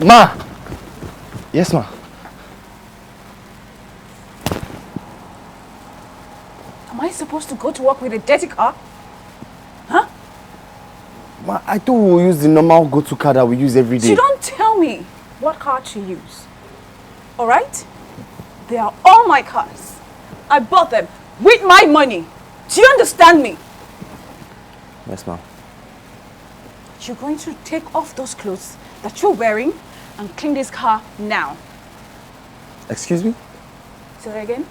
Ma! Yes, ma. Am I supposed to go to work with a dirty car? Huh? Ma, I thought we will use the normal go-to car that we use every day. You don't tell me what car to use. Alright? They are all my cars. I bought them with my money. Do you understand me? Yes, ma'am. You're going to take off those clothes that you're wearing and clean this car now. Excuse me? Say it again.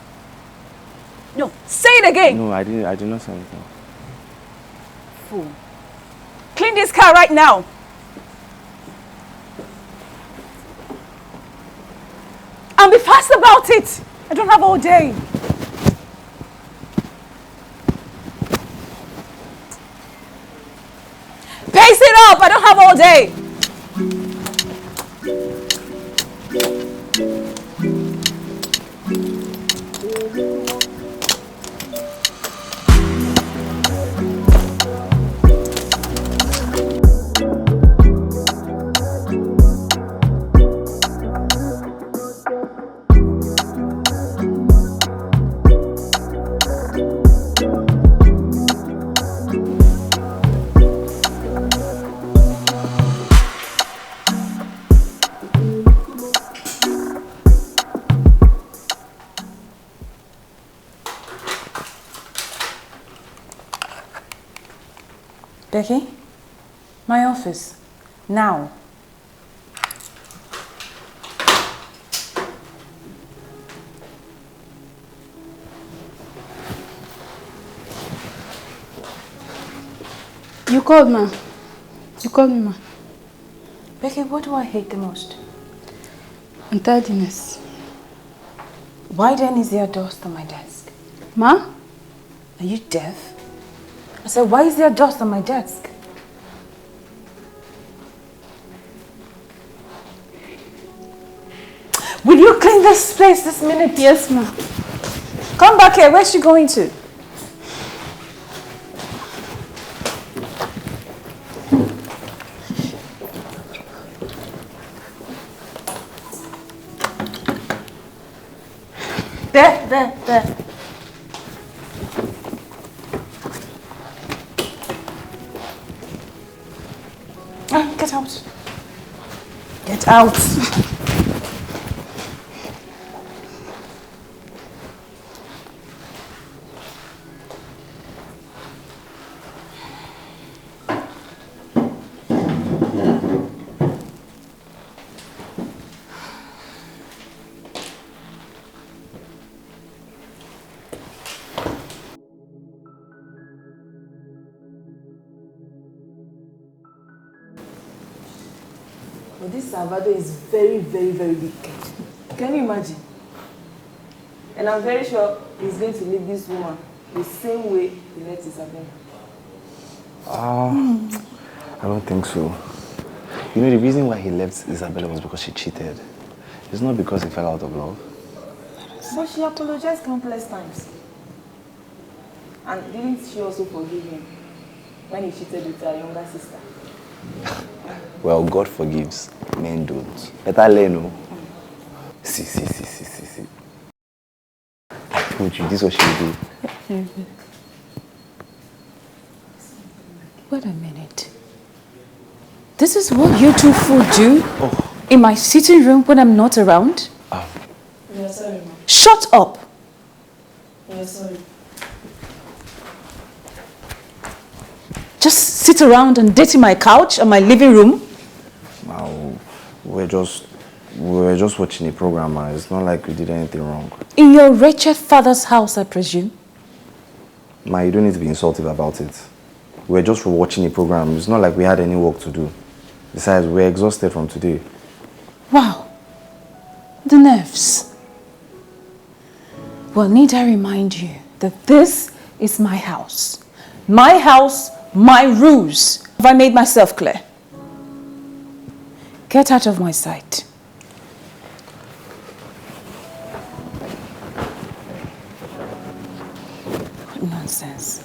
No, say it again. No, I did not say anything. Fool. Clean this car right now. And be fast about it. I don't have all day. Pace it up. I don't have all day. Becky, my office, now. You called, ma. You called me, ma. Becky, what do I hate the most? Untidiness. Why then is there dust on my desk? Ma? Are you deaf? I said, why is there dust on my desk? Will you clean this place this minute? Yes, ma. Come back here. Where's she going to? There. Get out. Get out. But this Salvador is very, very, very wicked. Can you imagine? And I'm very sure he's going to leave this woman the same way he left Isabella. I don't think so. You know, the reason why he left Isabella was because she cheated. It's not because he fell out of love. But she apologized countless times. And didn't she also forgive him when he cheated with her younger sister? Well, God forgives, men don't. Better learn, no? See. I told you, this is what she will do. Wait a minute. This is what you two fool do in my sitting room when I'm not around? You're sorry, Mom. Shut up. You're sorry. Just sit around and date in my couch and my living room? Wow, we were just watching a program, man. It's not like we did anything wrong. In your wretched father's house, I presume? Ma, you don't need to be insultive about it. We were just watching a program. It's not like we had any work to do. Besides, we're exhausted from today. Wow. The nerves. Well, need I remind you that this is my house. My house, my rules. Have I made myself clear? Get out of my sight. What nonsense.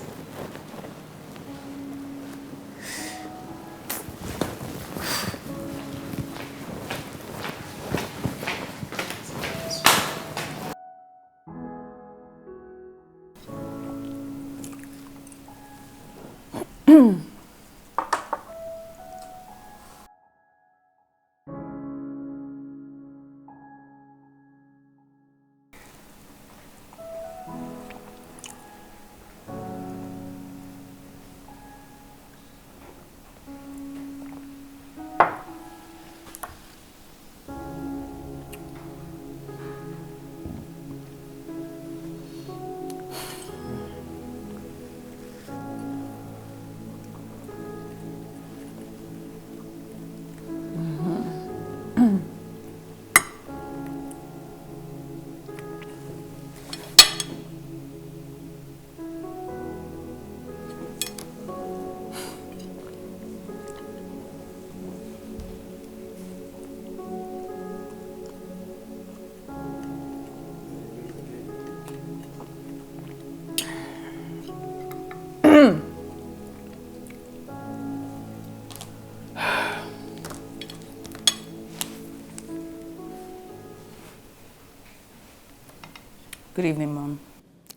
Good evening, Mom.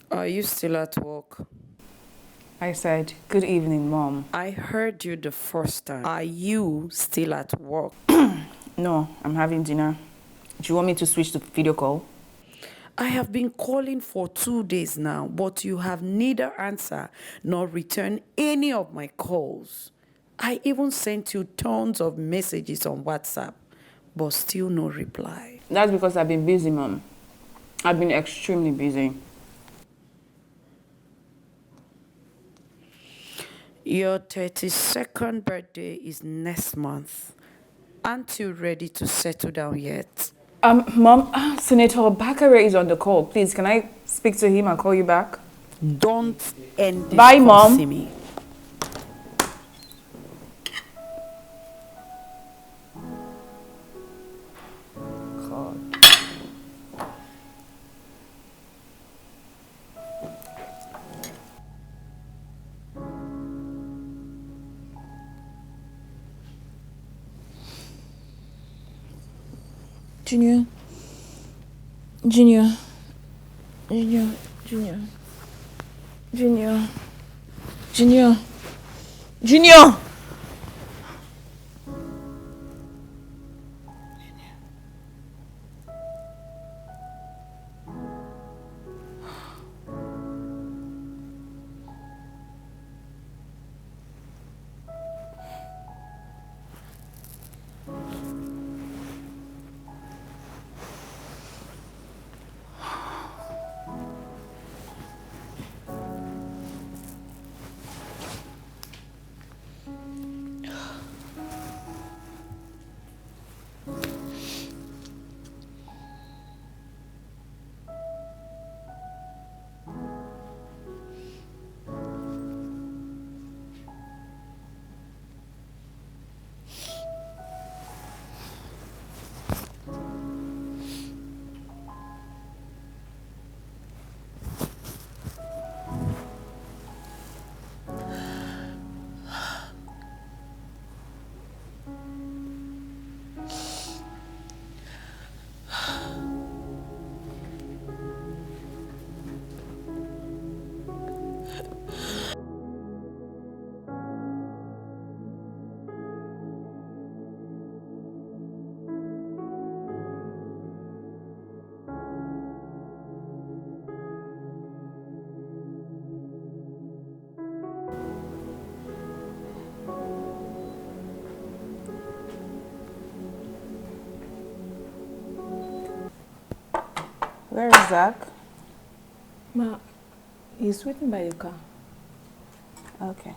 Are you still at work? I said, good evening, Mom. I heard you the first time. Are you still at work? No, I'm having dinner. Do you want me to switch to video call? I have been calling for 2 days now, but you have neither answered nor returned any of my calls. I even sent you tons of messages on WhatsApp, but still no reply. That's because I've been busy, Mom. I've been extremely busy. Your 32nd birthday is next month. Aren't you ready to settle down yet? Mom, Senator Bakare is on the call. Please, can I speak to him and call you back? Don't end this Bye, call, Mom. Simi. Junior. Junior. Junior. Junior. Junior. Junior. Junior. Where is Zach? Ma, he's waiting by the car. Okay.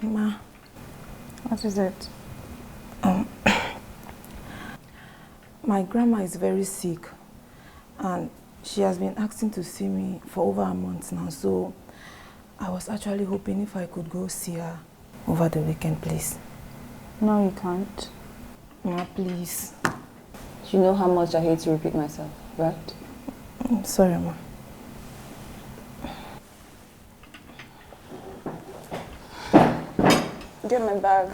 Ma. What is it? My grandma is very sick and she has been asking to see me for over a month now, so I was actually hoping if I could go see her over the weekend, please. No, you can't. Ma, please. You know how much I hate to repeat myself, right? I'm sorry, Ma. Get my bag.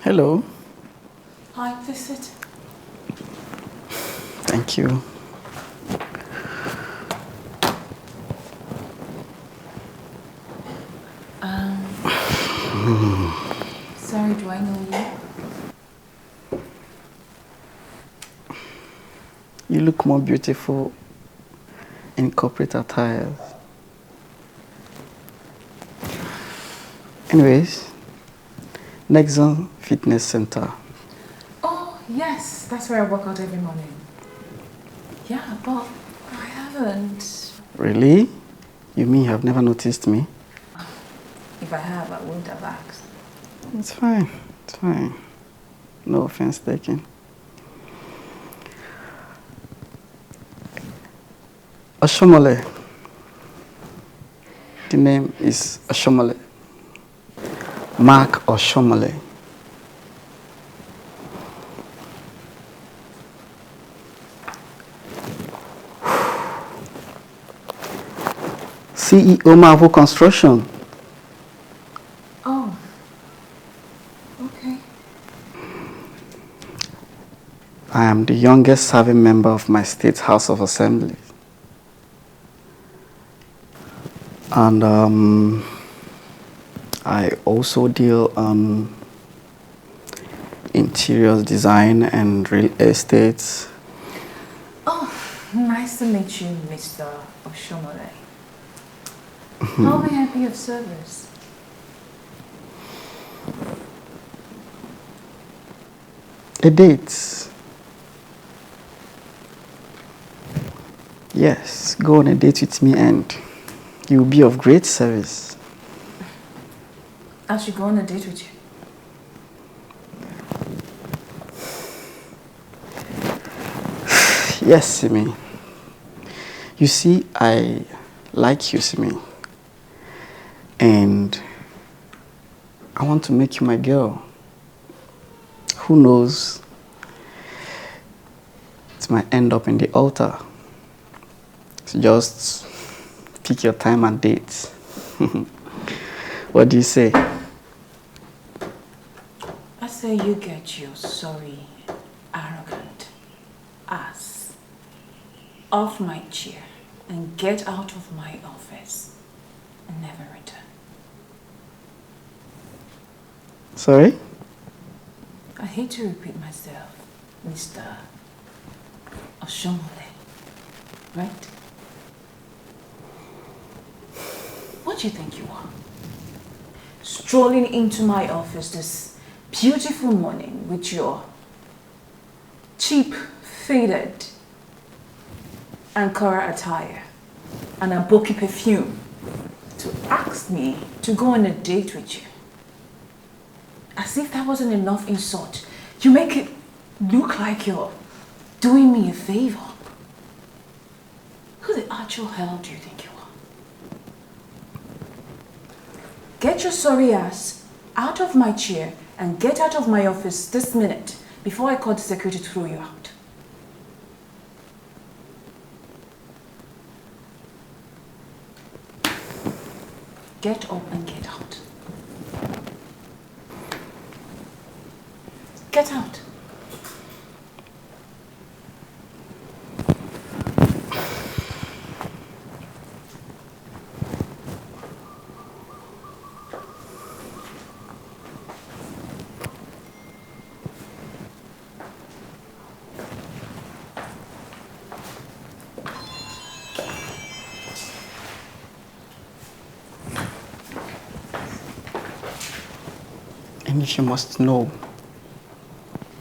Hello. Hi, please sit. Thank you. Sorry, do I know you? You look more beautiful in corporate attire. Anyways, Nexon Fitness Center. Oh, yes, that's where I work out every morning. Yeah, but I haven't. Really? You mean you have never noticed me? If I have, I wouldn't have asked. It's fine. It's fine. No offense taken. Oshomole. The name is Oshomole. Mark Oshomole. CEO Marvel Construction. Oh, okay. I am the youngest serving member of my state House of Assembly. And I also deal on interior design and real estate. Oh, nice to meet you, Mr. Oshomole. How may I be of service? A date. Yes, go on a date with me and you will be of great service. I should go on a date with you. Yes, Simi. You see, I like you, Simi. And I want to make you my girl. Who knows? It might end up in the altar. So just pick your time and date. What do you say? I say you get your sorry, arrogant ass off my chair and get out of my office and never return. Sorry? I hate to repeat myself, Mr. Oshomole, right? What do you think you are? Strolling into my office this beautiful morning with your cheap, faded Ankara attire and a bulky perfume to ask me to go on a date with you. As if that wasn't enough insult. You make it look like you're doing me a favor. Who the actual hell do you think you are? Get your sorry ass out of my chair and get out of my office this minute before I call the security to throw you out. Get up and get out. Get out. And if you must know,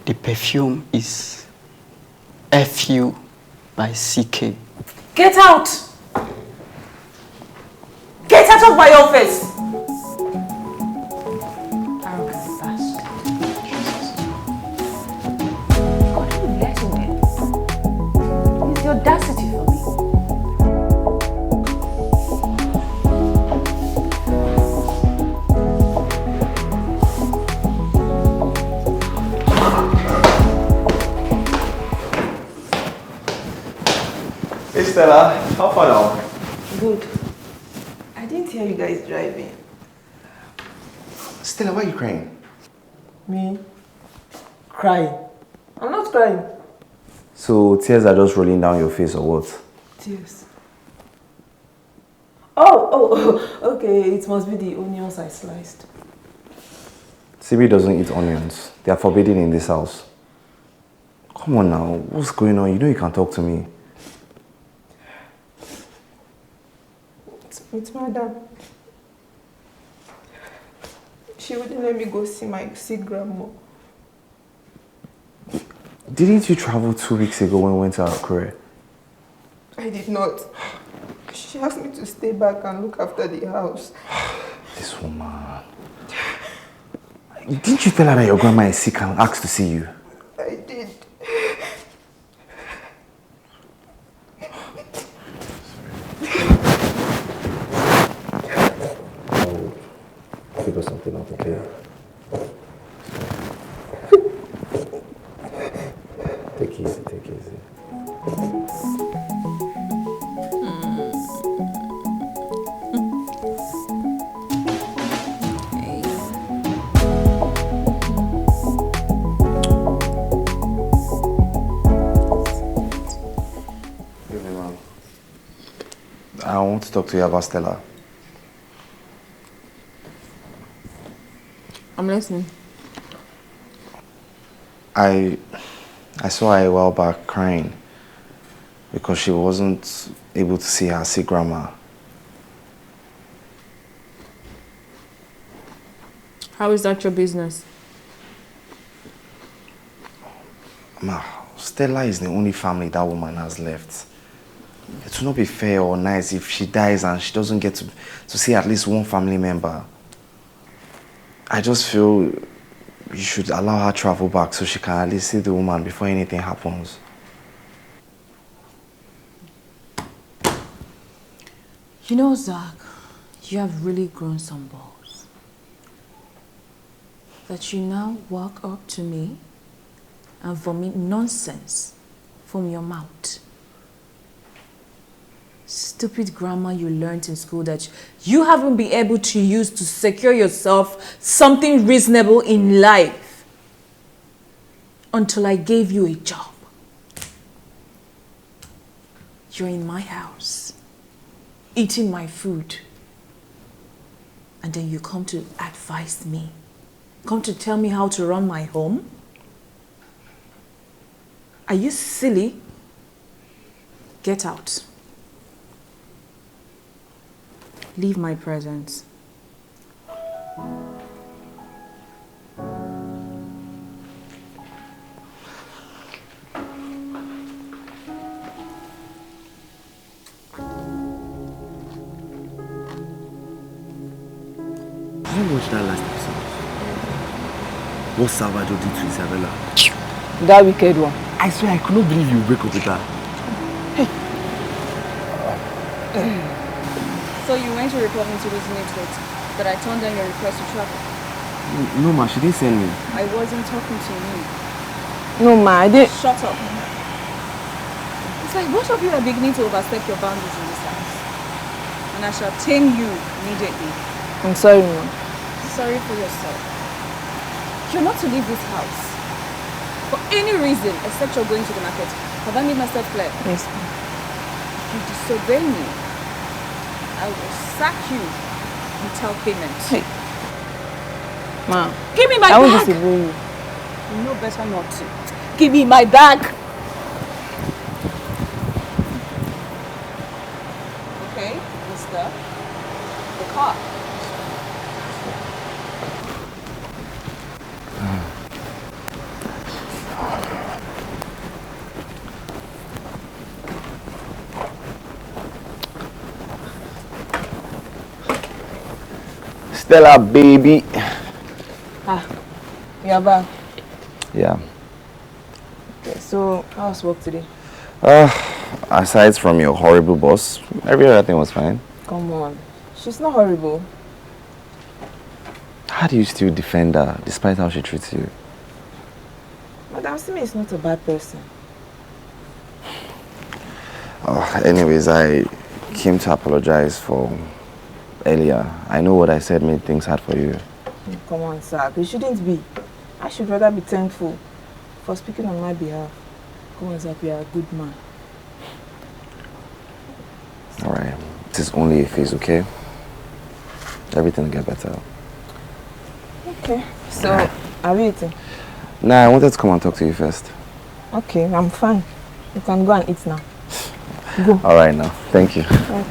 the perfume is FU by CK. Get out! Get out of my office! Arrogant bastard. God, who let him in? It's the audacity for me. Hey Stella, how far now? Good. I didn't hear you guys driving. Stella, why are you crying? Me? Crying? I'm not crying. So tears are just rolling down your face or what? Tears. Oh, okay, it must be the onions I sliced. Simi doesn't eat onions. They are forbidden in this house. Come on now, what's going on? You know you can talk to me. It's madam. She wouldn't let me go see grandma. Didn't you travel 2 weeks ago when we went to Korea? I did not. She asked me to stay back and look after the house. This woman. Didn't you tell her that your grandma is sick and asked to see you? I did. I'll figure something out, okay? Take it easy, take it easy. I want to talk to you about Stella. I'm listening. I saw her a while back crying because she wasn't able to see her sick grandma. How is that your business? Ma, Stella is the only family that woman has left. It will not be fair or nice if she dies and she doesn't get to see at least one family member. I just feel you should allow her travel back so she can at least see the woman before anything happens. You know, Zach, you have really grown some balls. That you now walk up to me and vomit nonsense from your mouth. Stupid grammar you learned in school that you haven't been able to use to secure yourself something reasonable in life until I gave you a job. You're in my house, eating my food, and then you come to advise me, come to tell me how to run my home? Are you silly? Get out. Leave my presence. Did you watch that last episode? What Salvador did to Isabella? That wicked one. I swear I could not believe you break up with her. So you went to report me to this network, but I turned down your request to travel. No ma, she didn't send me. I wasn't talking to you. No, ma, I didn't. Shut up. It's like both of you are beginning to overstep your boundaries in this house. And I shall tame you immediately. I'm sorry, ma. Sorry for yourself. You're not to leave this house for any reason except you're going to the market. Have I made myself clear? Yes, ma. If you disobey me, I will sack you without payment. Hey. Ma, Give me my I won't bag! disobey you. You know better not to. Give me my bag! Okay, mister. The car. Stella, baby. You're back. Yeah. Okay, so how's work today? Aside from your horrible boss, every other thing was fine. Come on. She's not horrible. How do you still defend her despite how she treats you? Madam Simi is not a bad person. Anyways, I came to apologize for earlier. I know what I said made things hard for you. Come on, sir. It shouldn't be. I should rather be thankful for speaking on my behalf. Come as if you are a good man. Alright, it is only a phase, okay? Everything will get better. Okay, so are we eating? Nah, I wanted to come and talk to you first. Okay, I'm fine. You can go and eat now. Go. Alright now, thank you. Okay.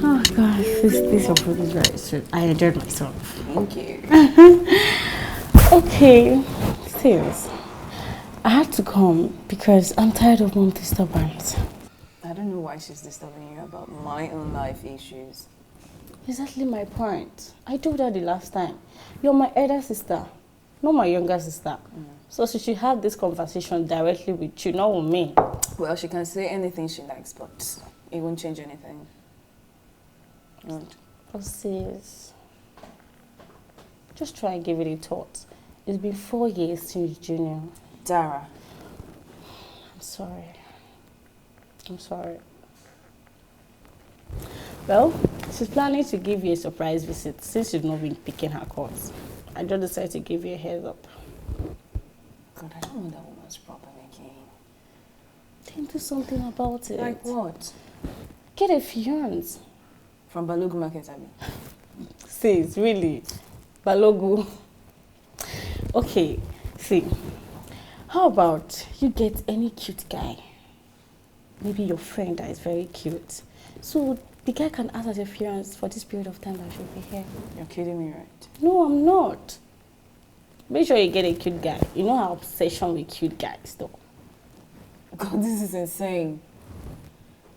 Oh gosh, this your food is very sweet. I enjoyed myself. Thank you. Okay, serious. I had to come because I'm tired of mom disturbance. I don't know why she's disturbing you about my own life issues. Exactly my point. I told her the last time. You're my elder sister, not my younger sister. So she should have this conversation directly with you, not with me. Well, she can say anything she likes, but it won't change anything. Oh, sis. Just try and give it a thought. It's been 4 years since junior. Dara. I'm sorry. I'm sorry. Well, she's planning to give you a surprise visit since you've not been picking her calls. I just decided to give you a heads up. God, I don't know that woman's problem again. Then do something about it. Like what? Get a fiance. From Balogu Market, I mean. Sis, really? Balogu. Okay, see. How about you get any cute guy? Maybe your friend that is very cute. So the guy can act as a fiance for this period of time that she'll be here. You're kidding me, right? No, I'm not. Make sure you get a cute guy. You know our obsession with cute guys, though. God, this is insane.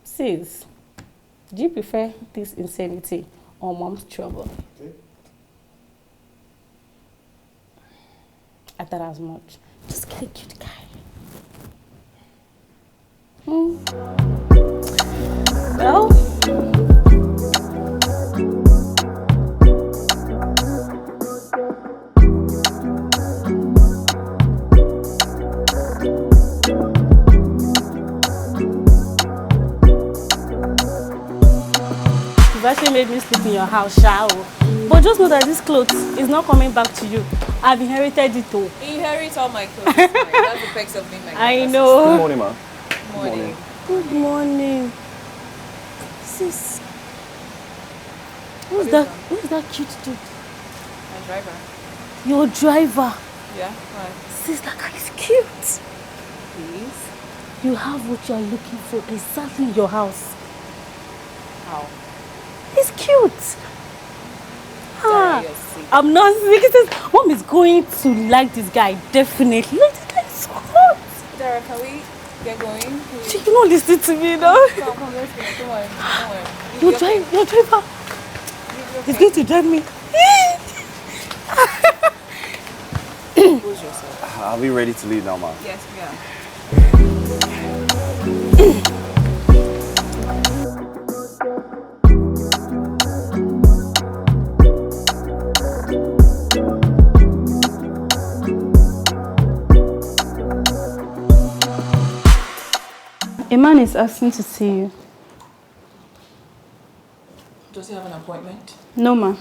Sis, do you prefer this insanity or mom's trouble? Okay. I thought as much. Just get a cute guy. Well, you've actually made me sleep in your house, Shao. But just know that this clothes is not coming back to you. I've inherited it all. Inherit all my clothes. That's the perks of being my I know. Good morning, ma. Morning. Good morning. Sis. Who's that cute dude? My driver. Your driver. Yeah, why? Sis, that guy is cute. Please? You have what you are looking for exactly in your house. How? He's cute. Dara, you're sick. I'm not sick. Sis, mom is going to like this guy, definitely. Like, this guy is so hot. Dara, can we get going? Please? She cannot listen to me now. Come, let's go. Don't worry. Don't worry. Your driver. He's going to drive me. Compose yourself. Are we ready to leave now, ma? Yes, we are. A man is asking to see you. Does he have an appointment? No, ma.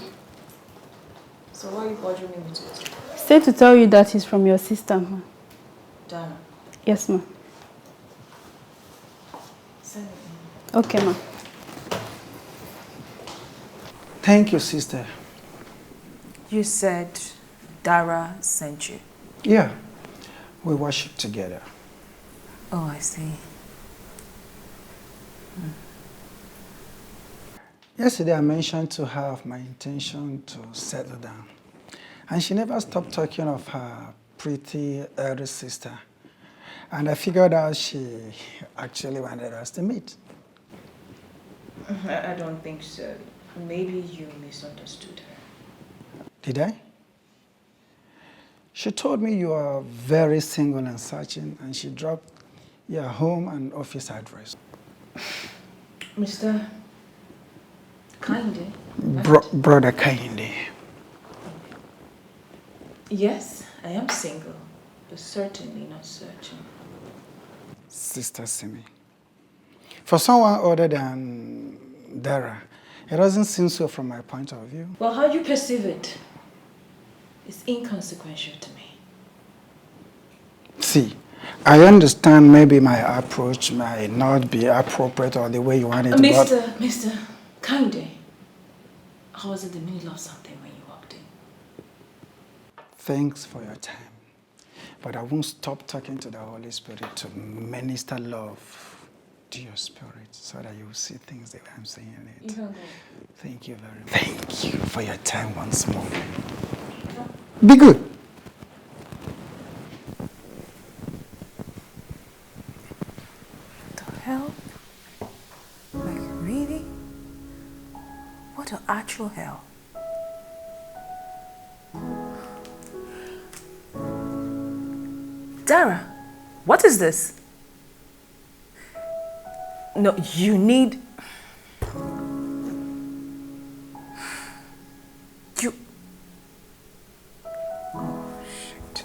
So why are you bothering me with this? Said to tell you that he's from your sister, ma. Dana. Yes, ma. Send me. Okay, ma. Thank you, sister. You said Dara sent you. Yeah, we worship together. Oh, I see. Yesterday I mentioned to her of my intention to settle down. And she never stopped talking of her pretty elder sister. And I figured out she actually wanted us to meet. I don't think so. Maybe you misunderstood her. Did I? She told me you are very single and searching, and she dropped your home and office address. Mr. Kinde? Brother Kinde. Yes, I am single, but certainly not searching. Sister Simi. For someone other than Dara, It doesn't seem so from my point of view. Well, how you perceive it is inconsequential to me. See, I understand maybe my approach might not be appropriate or the way you want it to be. Mr. Kinde, I was in the middle of something when you walked in. Thanks for your time. But I won't stop talking to the Holy Spirit to minister love to your spirit so that you will see things the way I'm saying it. Thank you very much. Thank you for your time once more. Be good. The hell? Like, really? What an actual hell. Dara, what is this? No, you need... You... Oh, shit.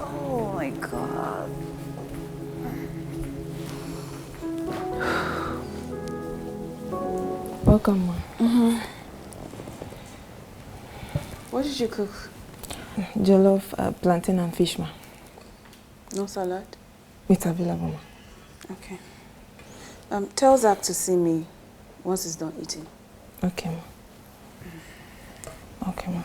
Oh my God. Welcome, ma. What did you cook? Jollof, plantain and fish, ma. No salad? It's available, ma. Okay. Tell Zach to see me once he's done eating. Okay, ma. Okay, ma.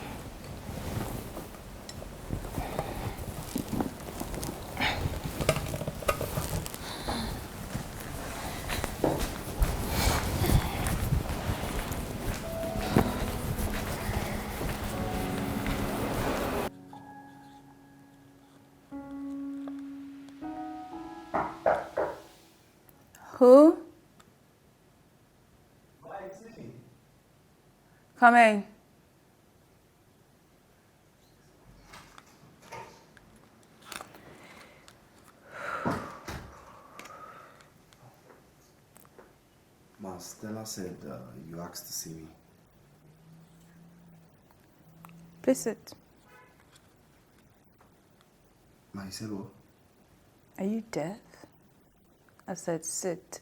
Who? Come in. Ma, Stella said you asked to see me. Please sit. Ma, you said what? Are you deaf? I said sit.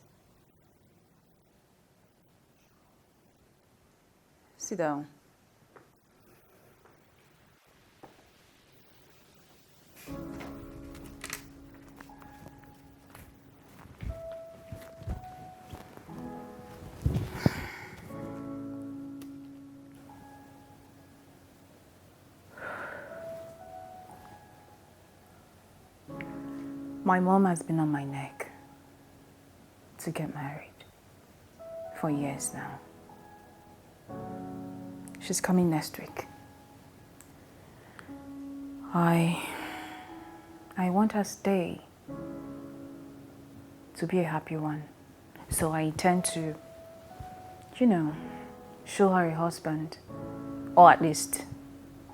Sit down. My mom has been on my neck to get married for years now. She's coming next week. I want her stay to be a happy one. So I intend to, show her a husband, or at least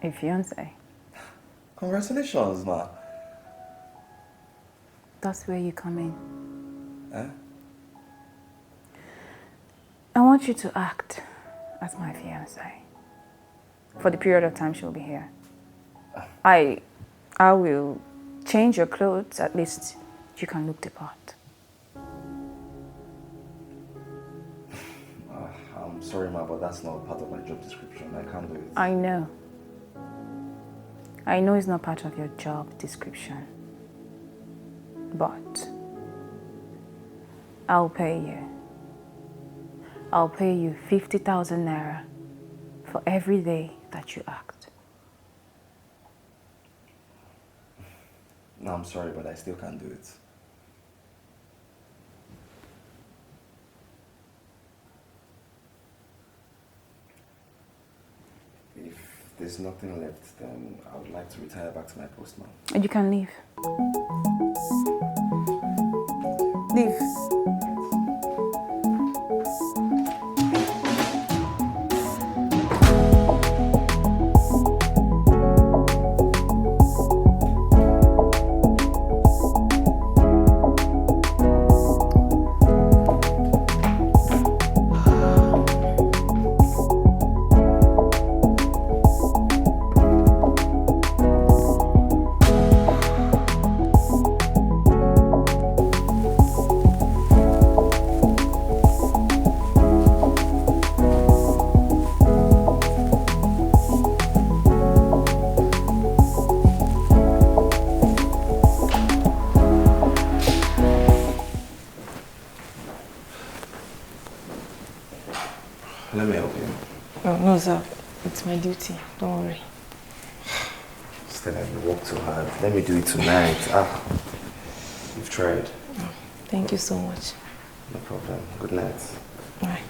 a fiancé. Congratulations, ma. That's where you come in. Eh? I want you to act as my fiancé for the period of time she'll be here. I will change your clothes, at least you can look the part. I'm sorry, ma, but that's not part of my job description. I can't do it. I know. I know it's not part of your job description. But I'll pay you. I'll pay you 50,000 naira for every day that you act. No, I'm sorry, but I still can't do it. If there's nothing left, then I would like to retire back to my post now. You can leave. Leave. Let me help you. Oh, no, sir. It's my duty. Don't worry. Stella, you work too hard. Let me do it tonight. You've tried. Oh, thank you so much. No problem. Good night. All right.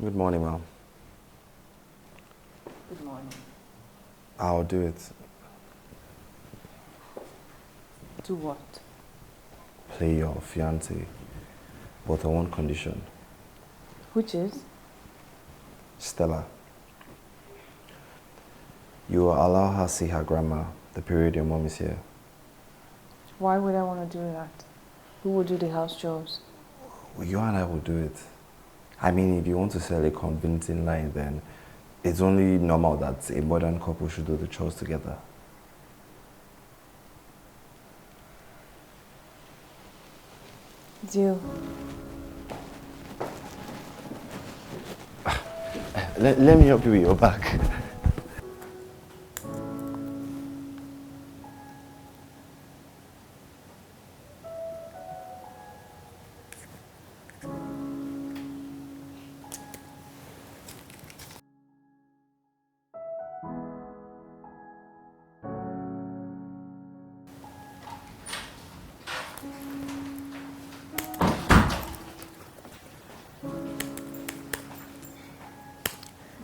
Good morning, Mom. Good morning. I'll do it. Do what? Play your fiancé, but on one condition. Which is? Stella. You will allow her see her grandma the period your mom is here. Why would I want to do that? Who will do the house chores? Well, you and I will do it. I mean, if you want to sell a convincing lie, then it's only normal that a modern couple should do the chores together. Deal. Let me help you with your back.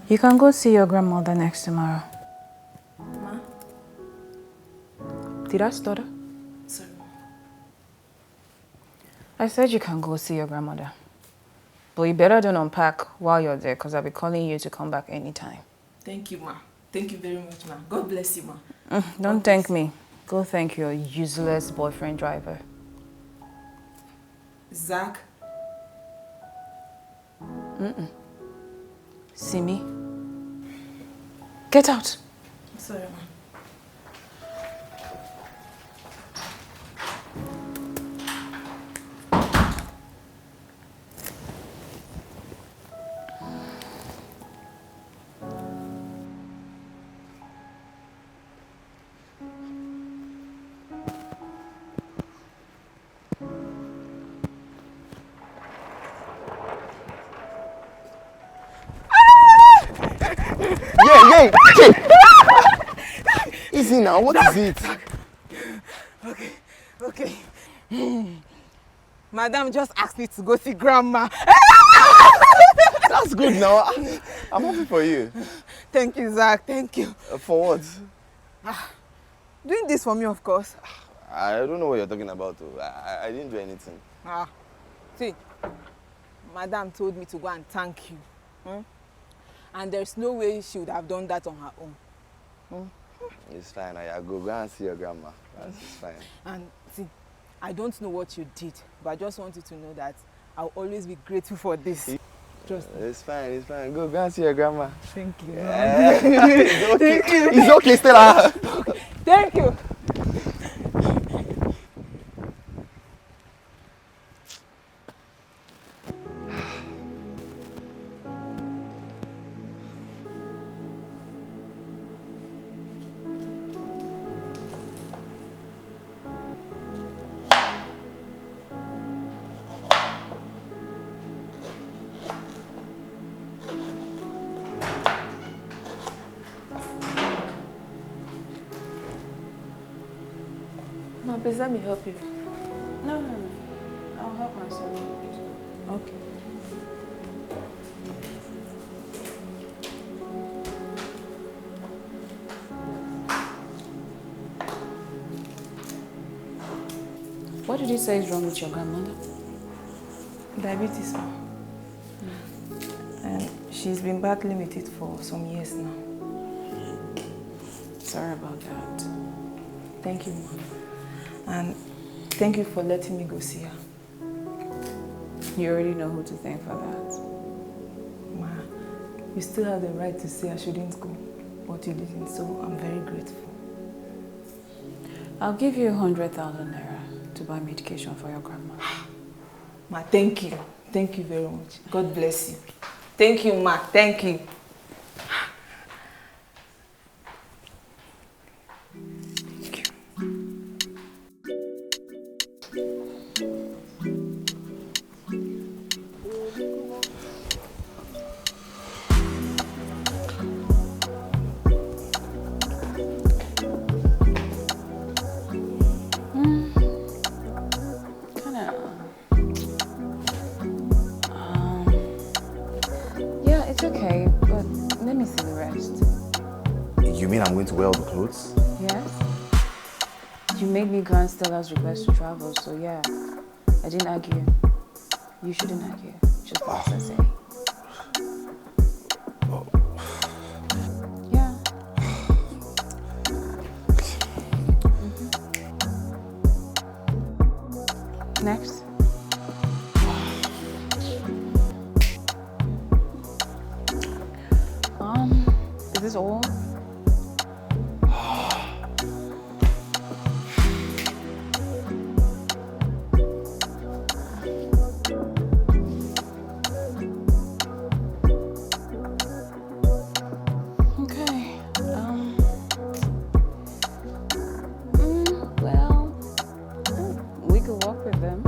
You can go see your grandmother next tomorrow. Ma? Did I stutter? Sorry, Ma. I said you can go see your grandmother. But you better don't unpack while you're there, because I'll be calling you to come back anytime. Thank you, Ma. Thank you very much, Ma. God bless you, Ma. Don't thank me. Go thank your useless boyfriend driver. Zach? Simi? Get out! Sorry, Ma. Yeah! Easy now, what is it? Okay. Madam just asked me to go see Grandma. That's good now. I'm happy for you. Thank you, Zach. Thank you. For what? Doing this for me, of course. I don't know what you're talking about. I didn't do anything. See, Madam told me to go and thank you. And there's no way she would have done that on her own. It's fine. I go and see your grandma. That's fine. And see, I don't know what you did, but I just want you to know that I'll always be grateful for this. Trust me. It's fine, it's fine. Go and see your grandma. Thank you. It's okay. Thank you. It's okay, Stella. Thank you. Ma, please let me help you. No. I'll help myself. Okay. What did you say is wrong with your grandmother? Diabetes, ma. And she's been battling with it for some years now. Sorry about that. Thank you, ma. And thank you for letting me go see her. You already know who to thank for that. Ma, you still have the right to say I shouldn't go, but you didn't, so I'm very grateful. I'll give you 100,000 naira to buy medication for your grandma. Ma, thank you. Thank you very much. God bless you. Thank you, ma. Thank you. Yeah, it's okay, but let me see the rest. You mean I'm going to wear all the clothes? Yes? You made me grant Stella's request to travel, so yeah. I didn't argue. You shouldn't argue. Just what I say. Yeah. Next. Is this all? Okay. Well, we could walk with them.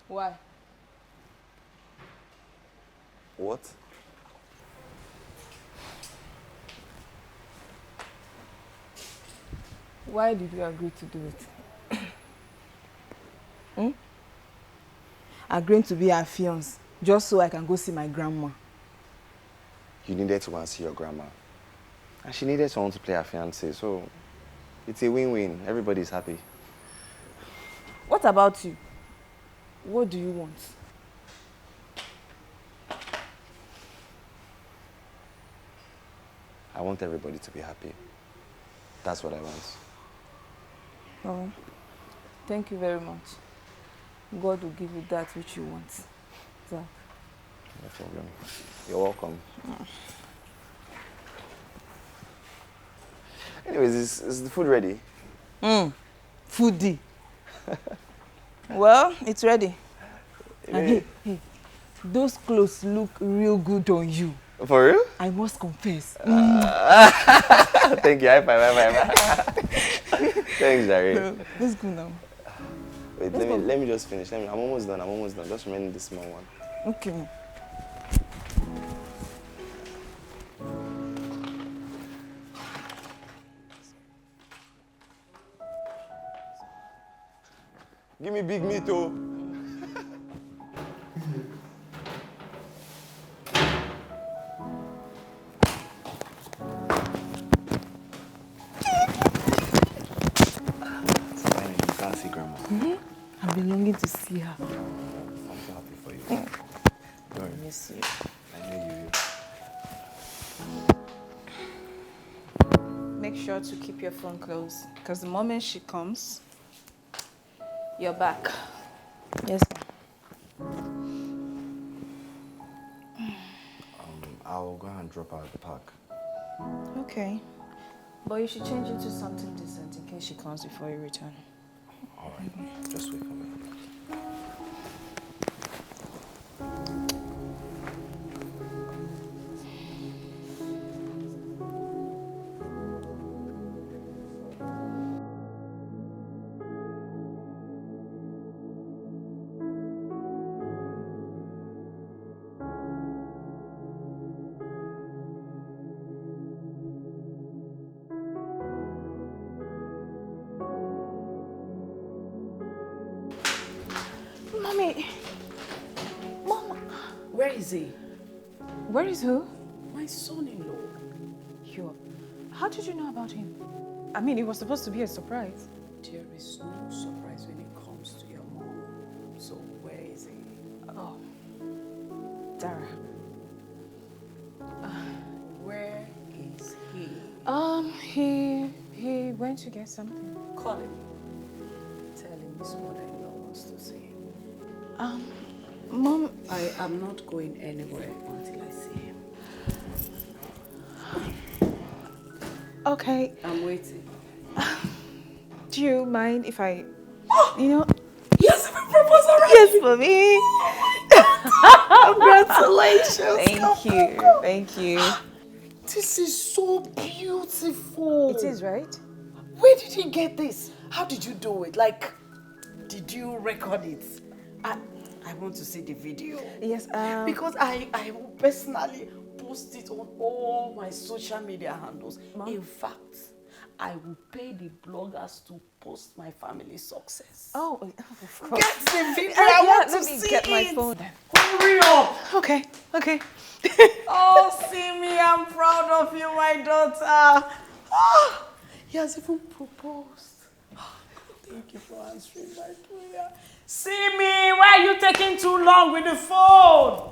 Why? What? Why did you agree to do it? Agreeing to be her fiance, just so I can go see my grandma. You needed to go and see your grandma. And she needed someone to play her fiancé, so it's a win-win. Everybody's happy. What about you? What do you want? I want everybody to be happy. That's what I want. Oh, thank you very much. God will give you that which you want. Zach. No problem. You're welcome. Anyways, is the food ready? Foodie. Well, it's ready. And hey, those clothes look real good on you. For real? I must confess. Thank you. High five, high five. Thanks, Jerry. Let's go now. Wait, let me just finish. I'm almost done. Just remaining this small one. Okay. Give me big meat, oh. I've been longing to see her. I'm so happy for you. I miss you. I know you. Make sure to keep your phone close, because the moment she comes, you're back. Yes, I'll go and drop her at the park. Okay. But you should change into something decent in case she comes before you return. All right, just wait for me. Mommy! Mama! Where is he? Where is who? My son-in-law. How did you know about him? I mean, it was supposed to be a surprise. There is no surprise when it comes to your mom. So where is he? Oh. Dara. Where is he? He went to get something. Call him. Tell him his mother-in-law wants to see him. Mom. I am not going anywhere until I see him. Okay. I'm waiting. Do you mind if I, Yes, even proposed already. Yes, mommy. Congratulations. Thank you. This is so beautiful. It is, right? Where did you get this? How did you do it? Like, did you record it? I want to see the video. Yes. Because I will personally post it on all my social media handles. Mom? In fact, I will pay the bloggers to post my family success. Oh, of course. Get the video. I want to see get my it. phone. Hurry up. Okay. Oh, Simi, I'm proud of you, my daughter. Oh, he has even proposed. Oh, thank you for answering my prayer. Simi, why are you taking too long with the phone?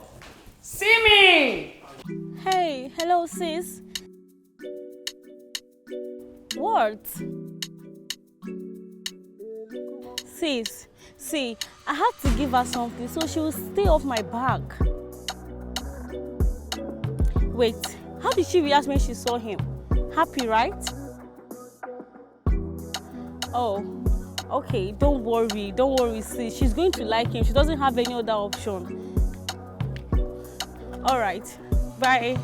Simi! Hey, hello sis. What? Sis, see, I had to give her something so she will stay off my back. Wait, how did she react when she saw him? Happy, right? Oh, okay, don't worry, sis. She's going to like him. She doesn't have any other option. All right, bye.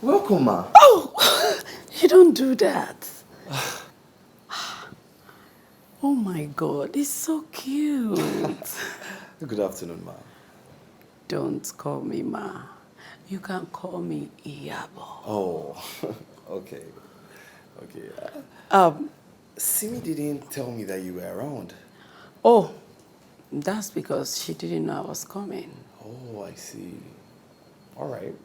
Welcome, ma. Oh, you don't do that. Oh my God, it's so cute. Good afternoon, ma. Don't call me Ma. You can call me Iyabo. Oh, okay. Simi didn't tell me that you were around. Oh, that's because she didn't know I was coming. Oh, I see. All right.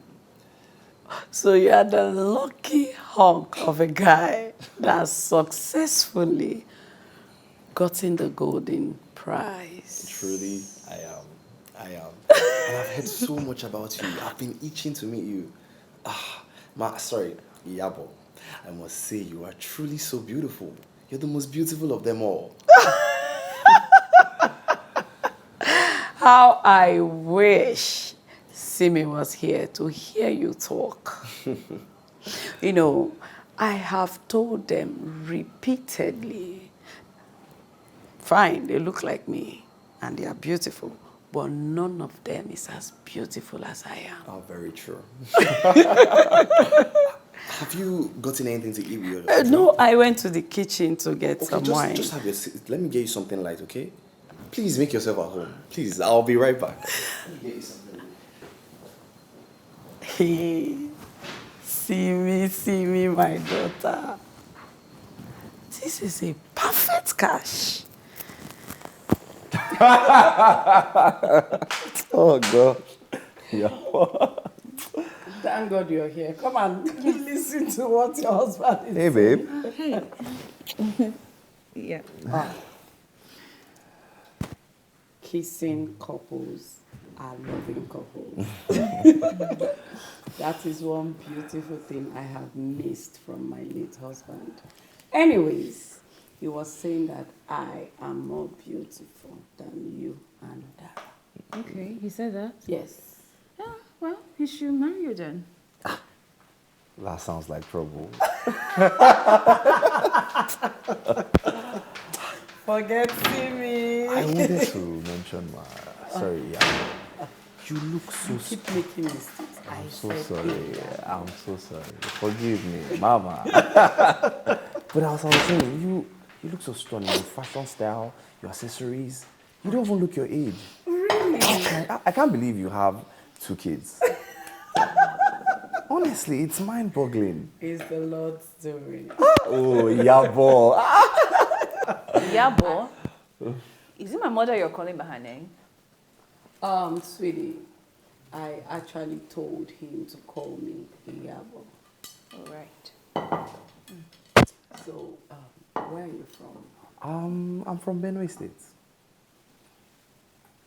So you are the lucky hunk of a guy that successfully gotten the golden prize. Truly, I am. And I've heard so much about you. I've been itching to meet you. Iyabo. I must say you are truly so beautiful. You're the most beautiful of them all. How I wish Simi was here to hear you talk. You know, I have told them repeatedly, fine, they look like me and they are beautiful, but none of them is as beautiful as I am. Oh, very true. Have you gotten anything to eat with you? No, I went to the kitchen to get some wine. Just have your seat. Let me get you something light, okay? Please make yourself at home. Please, I'll be right back. Let me get you something. Hey, Simi, my daughter. This is a perfect cash. Oh, God. Yeah. Thank God you're here. Come on, listen to what your husband is Hey, saying. babe. Yeah. Kissing couples are loving couples. That is one beautiful thing I have missed from my late husband. Anyways, he was saying that I am more beautiful than you and Dara. Okay, he said that? Yes. Yeah, well, he should marry you then. That sounds like trouble. Forget Simi. I wanted to mention my... Sorry, yeah. You look so... Keep making mistakes. I'm so sorry. I'm so sorry. Forgive me, Mama. But as I was saying, you look so stunning. Your fashion style, your accessories. You don't even look your age. Really? I can't believe you have 2 kids. Honestly, it's mind-boggling. It's the Lord's doing. Oh, Yabo. Yabo? Is it my mother you're calling by her name? Sweetie, I actually told him to call me Iyabo. All right. So, where are you from? I'm from Benue State.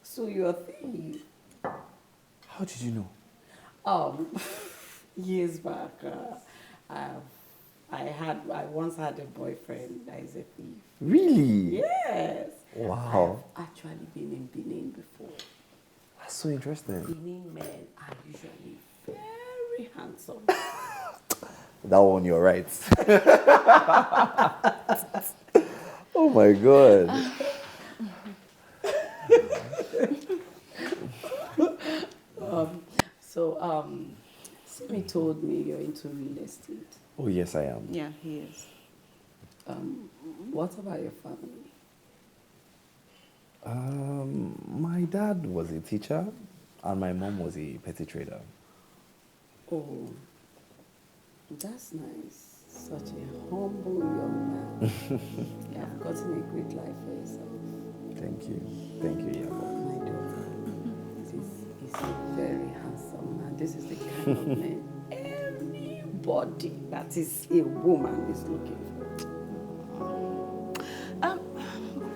So you're a thief. How did you know? Years back, I once had a boyfriend that is a thief. Really? Yes. Wow. I've actually been in Benin before. That's so interesting. Benin men are usually very handsome. That one, you're right. Oh my God. Simi told me you're into real estate. Oh, yes, I am. Yeah, he is. What about your family? My dad was a teacher and my mom was a petty trader. Oh, that's nice. Such a humble young man. You have gotten a great life for yourself. Thank you. Thank you, Yabo. My daughter is a very handsome man. This is the kind of man anybody that is a woman is looking for.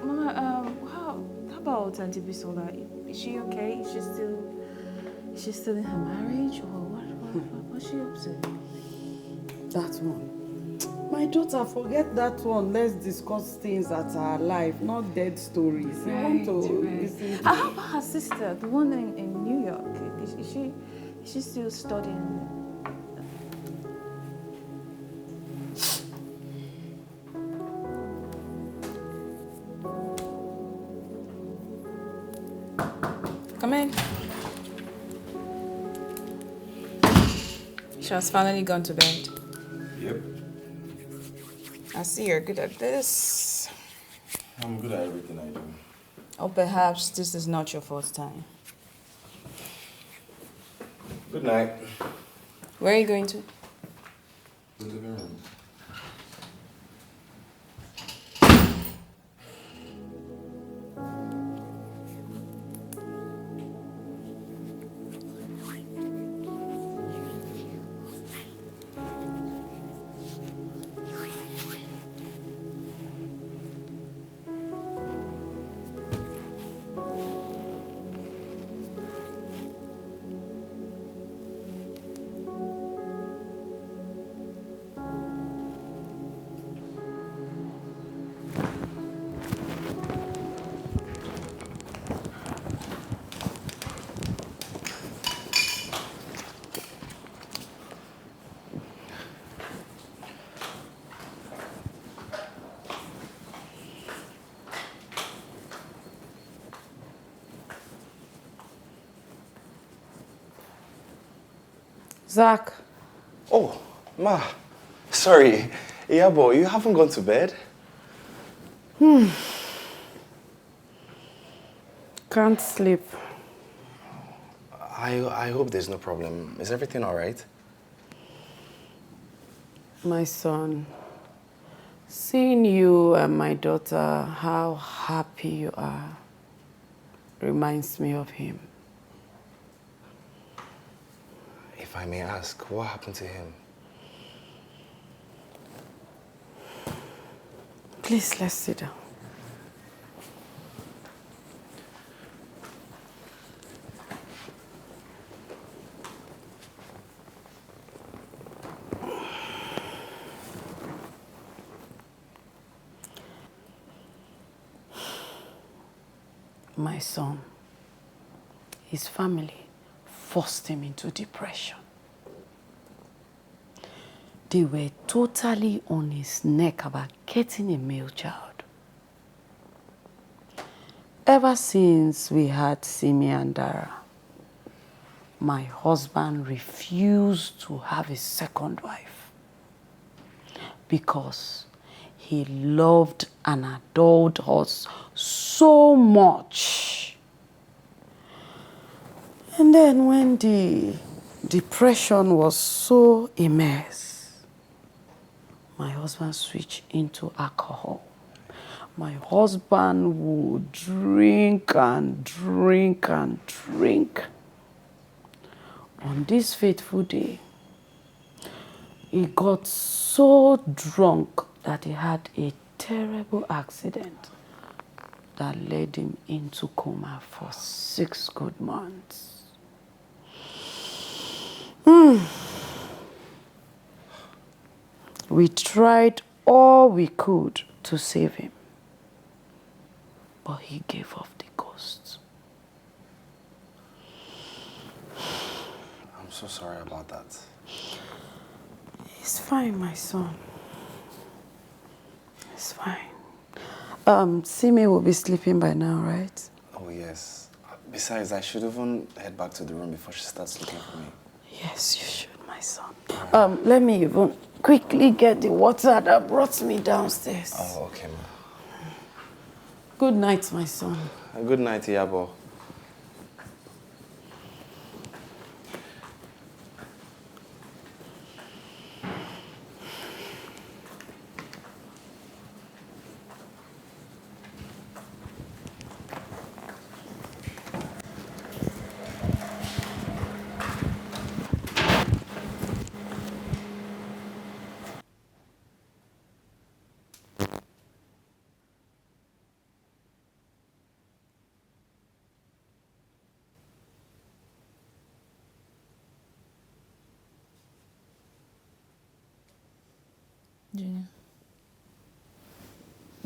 Mama, how about Auntie Bisola? Is she okay? Is she still in her marriage, or what's she up to? That one. My daughter, forget that one. Let's discuss things that are alive, not dead stories. You want to listen to How about her sister, the one in New York? Is she still studying? Come in. She has finally gone to bed. Yep. I see you're good at this. I'm good at everything I do. Or perhaps this is not your first time. Good night. Where are you going to? The living room. Zach. Oh, Ma. Sorry. Yabo, you haven't gone to bed? Can't sleep. I hope there's no problem. Is everything all right? My son, seeing you and my daughter, how happy you are, reminds me of him. If I may ask, what happened to him? Please, let's sit down. My son, his family forced him into depression. They were totally on his neck about getting a male child. Ever since we had Simi and Dara, my husband refused to have a second wife because he loved and adored us so much. And then when the depression was so immense, my husband switched into alcohol. My husband would drink and drink and drink. On this fateful day, he got so drunk that he had a terrible accident that led him into coma for 6 good months. We tried all we could to save him, but he gave up the ghost. I'm so sorry about that. It's fine, my son. It's fine. Simi will be sleeping by now, right? Oh, yes. Besides, I should even head back to the room before she starts looking for me. Yes, you should, my son. Let me even quickly get the water that brought me downstairs. Oh, okay, ma. Good night, my son. Good night, Iyabo.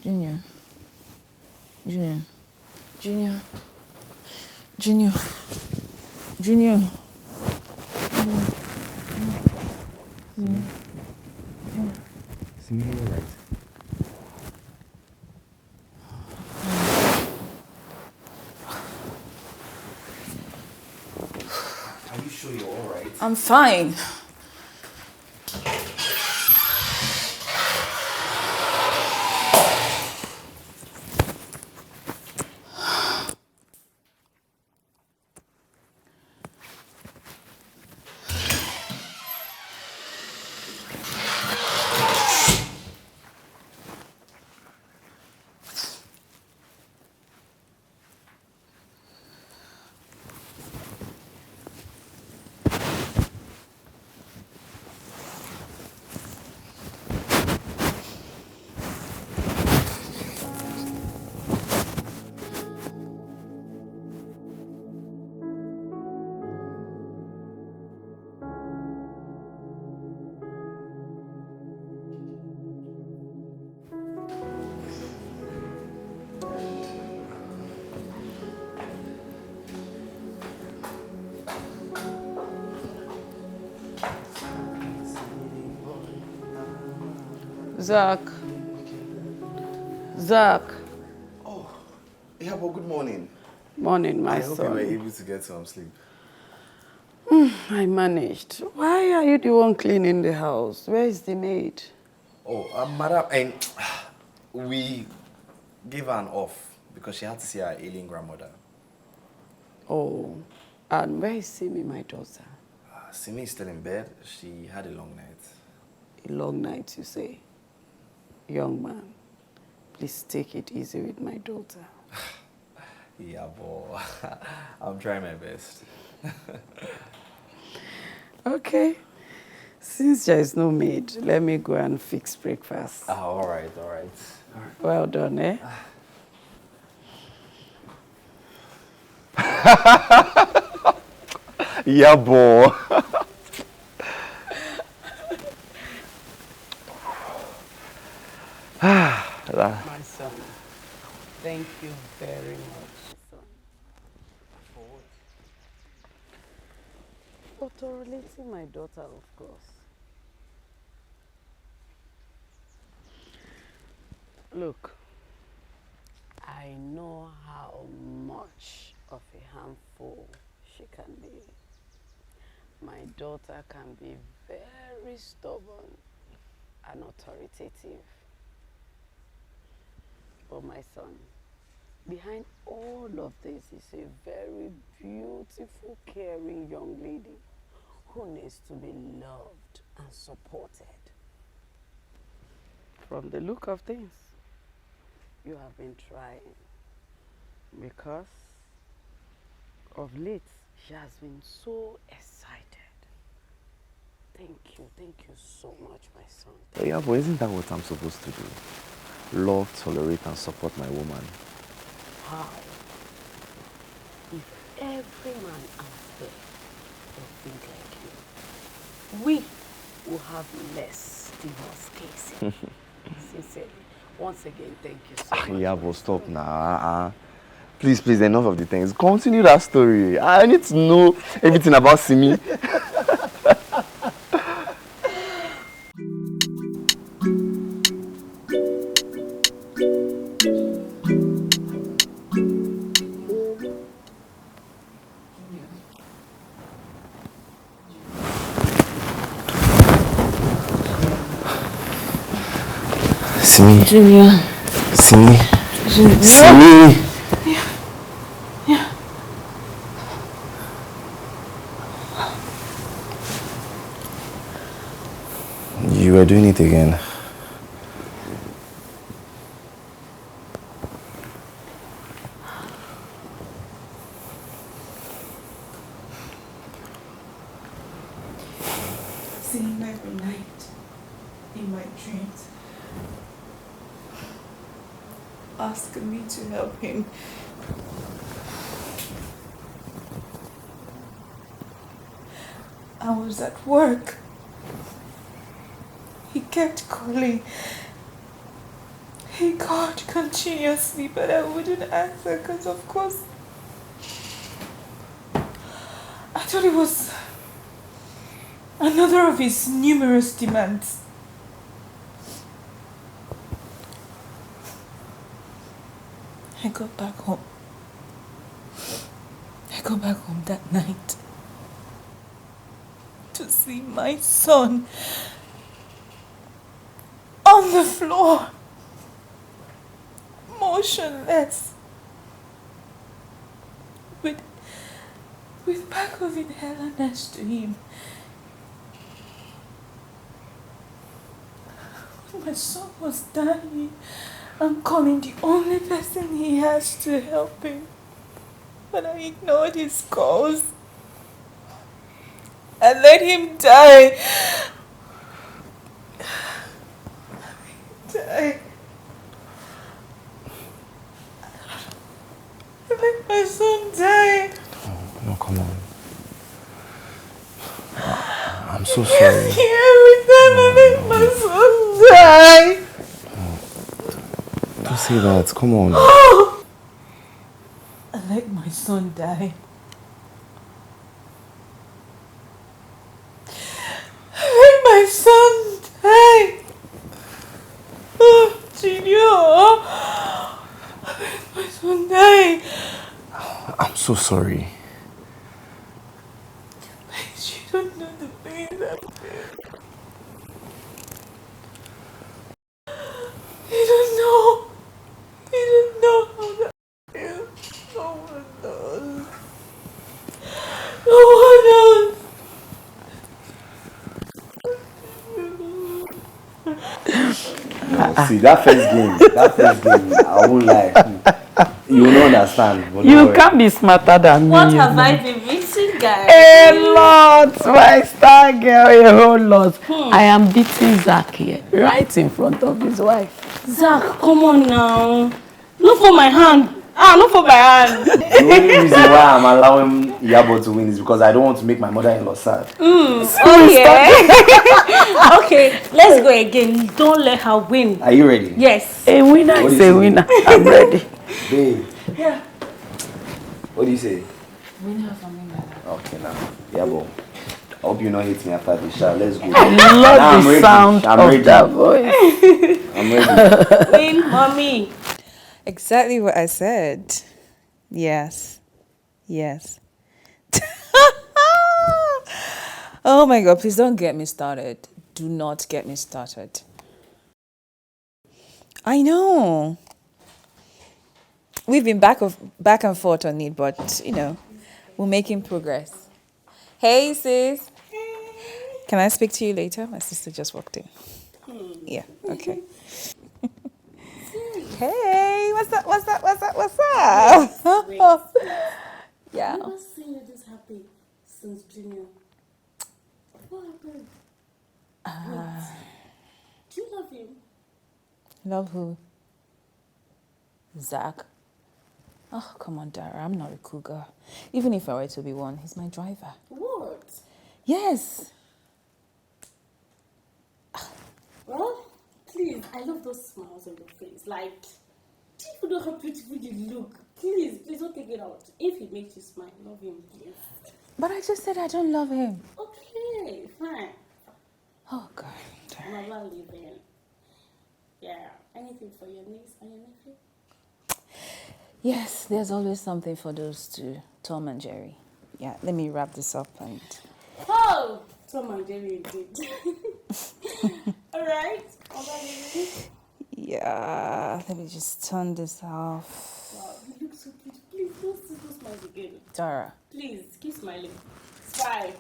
Junior. Junior. Junior. Junior. Junior. Junior. Simi, you're right. Are you sure you're all right? I'm fine. Zach. Zach. Oh, yeah, well, good morning. Morning, my I hope son. you were able to get some sleep. I managed. Why are you the one cleaning the house? Where is the maid? Oh, madam, and we gave her an off because she had to see her ailing grandmother. Oh, and where is Simi, my daughter? Simi is still in bed. She had a long night. A long night, you say? Young man, please take it easy with my daughter. Yeah, boy. I'm trying my best. Okay. Since there is no maid, let me go and fix breakfast. All right. Well done, eh? Yeah, boy. My son, thank you very much, son. For tolerating my daughter, of course. Look, I know how much of a handful she can be. My daughter can be very stubborn and authoritative. But my son, behind all of this is a very beautiful, caring young lady who needs to be loved and supported. From the look of things, you have been trying, because of late she has been so excited. Thank you so much, my son. Yeah, but isn't that what I'm supposed to do? Love, tolerate, and support my woman. How? If every man out there will think like you, we will have less divorce cases. Sincerely. Once again, thank you so much. Yeah, but stop now. Please, enough of the things. Continue that story. I need to know everything about Simi. Simi. Junior. Simi. Junior. Simi. Yeah. You were doing it again. Seeing him every night in my dreams, asking me to help him. I was at work. He kept calling. He called continuously, but I wouldn't answer because, of course, I thought it was another of his numerous demands. I got back home. I got back home that night to see my son on the floor, motionless, with bag of inhaler next to him. My son was dying. I'm calling the only person he has to help him, but I ignored his calls. I let him die. I let my son die. No, come on. I'm so sorry. Every time I let my son die. Don't say that. Come on. I let my son die. I let my son die. Oh, Junior. I let my son die. I'm so sorry. Please, you don't know the pain I feel. You don't know. You don't know how that feels. No one knows. No one knows. No, see, that first game, I won't lie. You will not understand. But You can't be smarter than me. What have I been missing, guys? A lot, my star girl, a whole lot. I am beating Zach here, right in front of his wife. Zach, come on now. Not for my hand. Not for my hand. the only reason why I'm allowing Yabo to win is because I don't want to make my mother-in-law sad. Oh, yeah. Okay, let's go again. Don't let her win. Are you ready? Yes. A winner is a winner. I'm ready. Babe. Yeah. What do you say? Winner for me, madam. Okay, now. Yabo. I hope you not hit me after this show. Let's go. I love the sound of that voice. I'm ready. Win, mommy. Exactly what I said. Yes. Yes. Oh my God, please don't get me started. Do not get me started. I know. We've been back and forth on it, but you know, we're making progress. Hey sis. Can I speak to you later? My sister just walked in. Yeah, okay. Hey, what's up? Yeah. I've never seen you this happy since junior. What happened? Do you love him? Love who? Zach. Oh, come on, Dara. I'm not a cougar. Even if I were to be one, he's my driver. What? Yes. Well, please, I love those smiles on your face. Like, do you know how beautiful you look? Please don't take it out. If he makes you smile, love him, please. But I just said I don't love him. Okay, fine. Oh, God. I'm about leaving. Yeah, anything for your niece and your nephew? Yes, there's always something for those two, Tom and Jerry. Yeah, let me wrap this up and... Oh! Tom and Jerry indeed. Alright, about leaving. Yeah, let me just turn this off. Wow, you look so cute. Please, don't smile again. Dara. Please, keep smiling. Bye.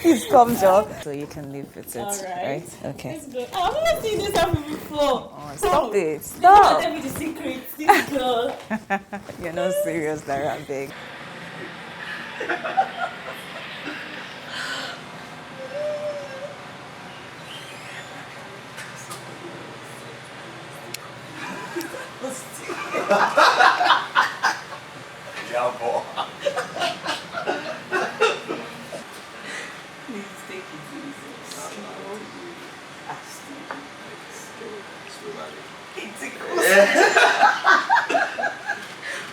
Please come, Joe. So you can live with it, Alright. right? Okay. Let's go. I've never seen this happen before. Oh, stop it. Don't Stop. tell me the secret. This girl. You're not serious, Dara, big.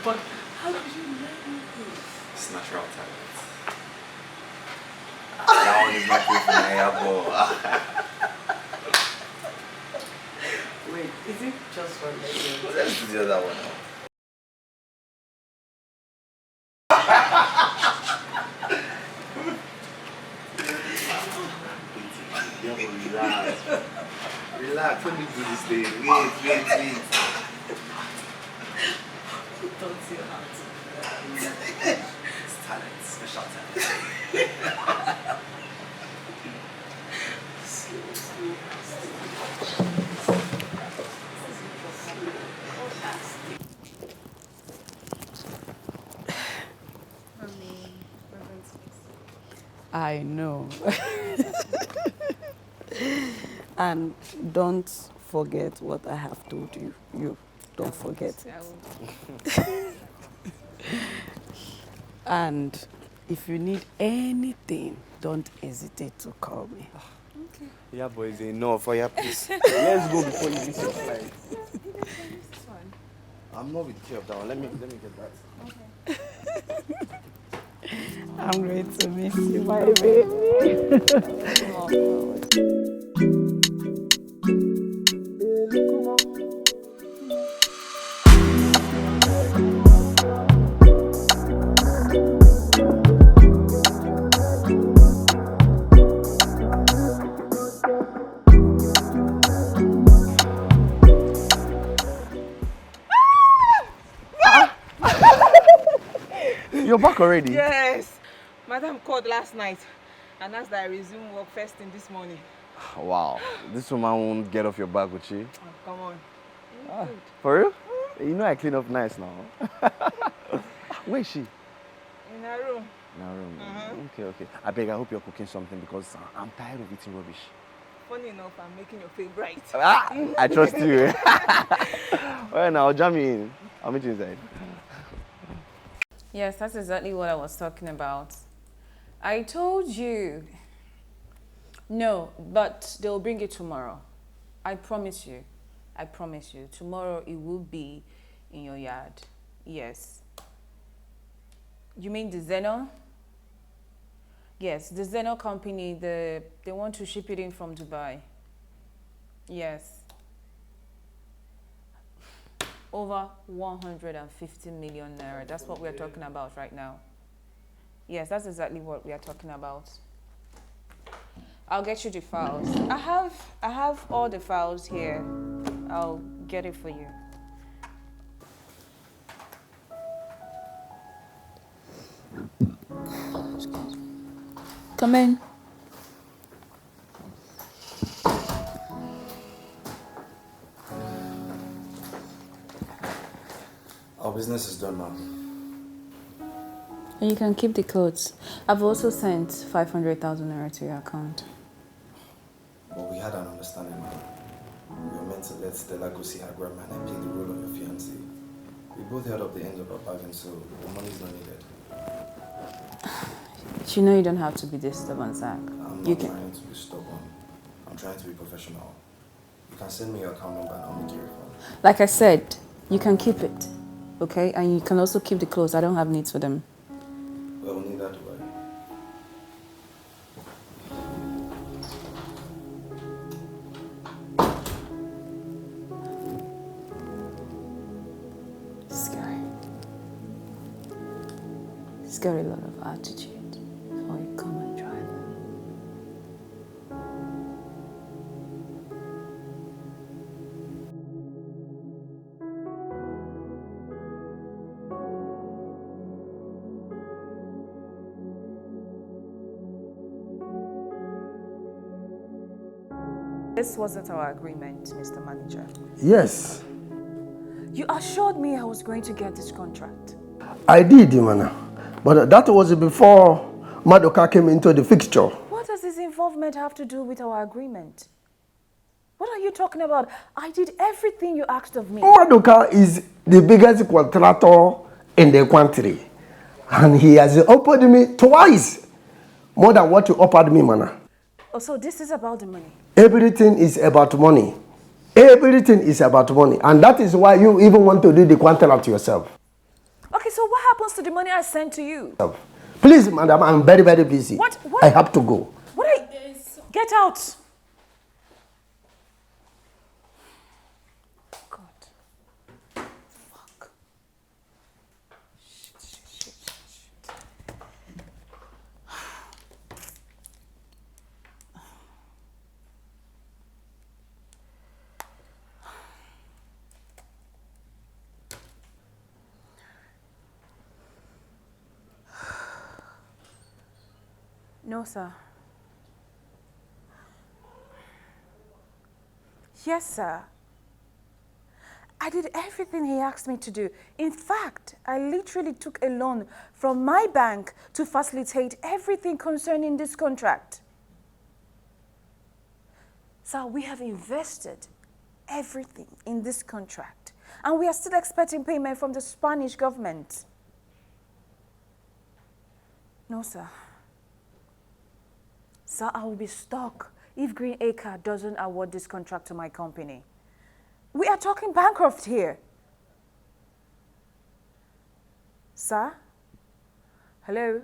But how did you let me do? It's natural talent. That one is not good for my elbow. Wait, is it just for me? Let's do the other one now. Relax. Relax, let me do this thing. Wait. Don't see how It's talent, special talent. I know. And don't forget what I have told you. You don't forget it. And if you need anything, don't hesitate to call me. Okay. Yeah, boys, enough for your please. Let's go before you miss your flight. I'm not with you of that one. Let me get that. Okay. I'm ready to miss you, my baby. You're back already? Yes. Madam called last night and asked that I resume work first thing this morning. Wow. This woman won't get off your back, would she? Oh, come on. For real? You know I clean up nice now. Where is she? In her room. In her room. Okay. I beg, I hope you're cooking something because I'm tired of eating rubbish. Funny enough, I'm making your favorite. I trust you. Well, now, I'll jam you in. I'll meet you inside. Yes, that's exactly what I was talking about. I told you. No, but they'll bring it tomorrow. I promise you. I promise you. Tomorrow it will be in your yard. Yes. You mean the Zeno? Yes, the Zeno company, they want to ship it in from Dubai. Yes. Over 150 million naira. That's what we're talking about right now. Yes, that's exactly what we are talking about. I'll get you the files. I have all the files here. I'll get it for you. Come in. Our business is done now. And you can keep the clothes. I've also sent 500,000 naira to your account. But we had an understanding. We were meant to let Stella go see her grandma and I play the role of your fiancé. We both held up the ends of our bargain, so the money is not needed. You know you don't have to be this stubborn, Zach. I'm not trying to be stubborn. I'm trying to be professional. You can send me your account number and I'll make you refund. Like I said, you can keep it, okay? And you can also keep the clothes. I don't have needs for them. Well, neither do I. Scary. He's got a lot of attitude for a common driver. This wasn't our agreement, Mr. Manager. Yes, You assured me I was going to get this contract. I did, Imana. But that was before Madoka came into the fixture. What does his involvement have to do with our agreement? What are you talking about? I did everything you asked of me. Madoka is the biggest contractor in the country. And he has offered me twice more than what you offered me, Mana. Oh, so this is about the money? Everything is about money. Everything is about money. And that is why you even want to do the contract yourself. Okay, so what happens to the money I sent to you? Please, madam, I'm very, very busy. What? I have to go. What are you... Get out! God. Fuck. Shit. No, sir. Yes, sir. I did everything he asked me to do. In fact, I literally took a loan from my bank to facilitate everything concerning this contract. Sir, we have invested everything in this contract, and we are still expecting payment from the Spanish government. No, sir. Sir, I will be stuck if Green Acre doesn't award this contract to my company. We are talking bankrupt here. Sir? Hello?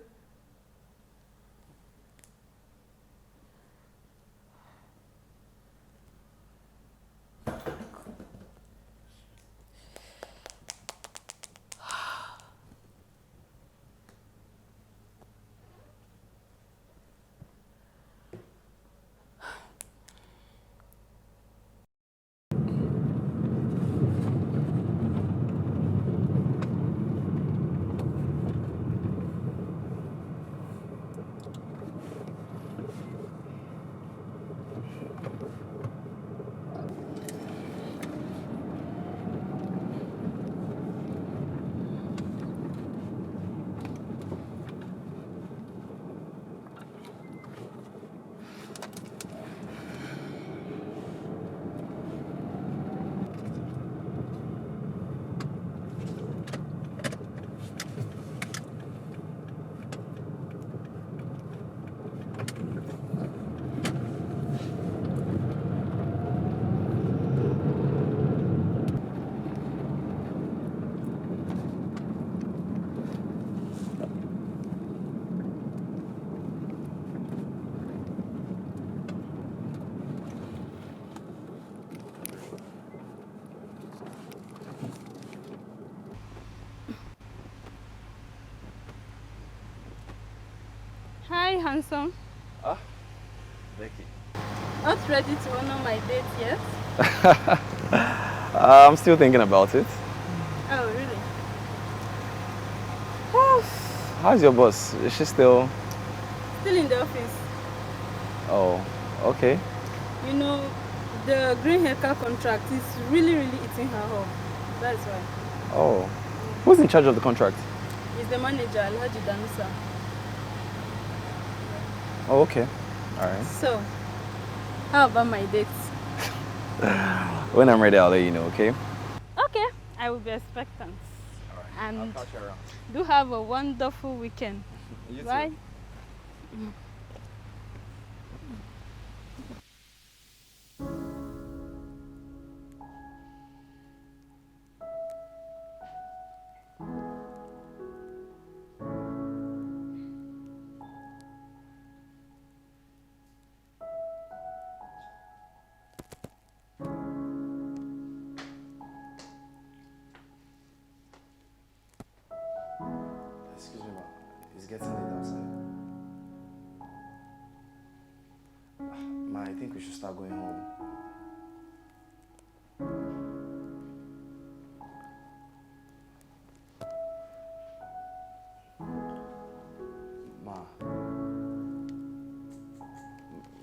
handsome. Ah, Becky. Not ready to honor my date yet? I'm still thinking about it. Oh, really? How's your boss? Is she still... Still in the office. Oh, okay. You know, the green haircut contract is really eating her up. That's why. Oh. Who's in charge of the contract? He's the manager, Alhaji Danusa. Oh, okay. Alright. So, how about my dates? When I'm ready, I'll let you know, okay? Okay, I will be expectant. Alright. And I'll catch you around. do have a wonderful weekend. You Bye. too. Excuse me, ma. It's getting late outside. Ma, I think we should start going home. Ma.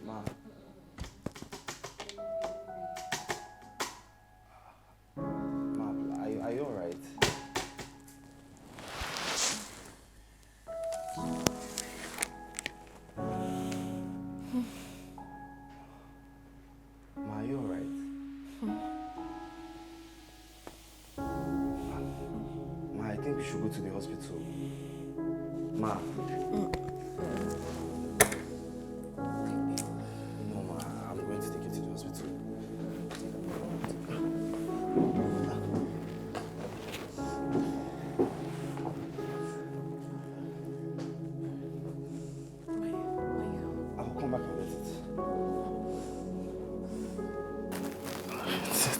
Ma. Ma, are you alright? Ma, are you alright? Ma, I think we should go to the hospital. Ma. No, ma, I'm going to take you to the hospital. I'll come back and get it.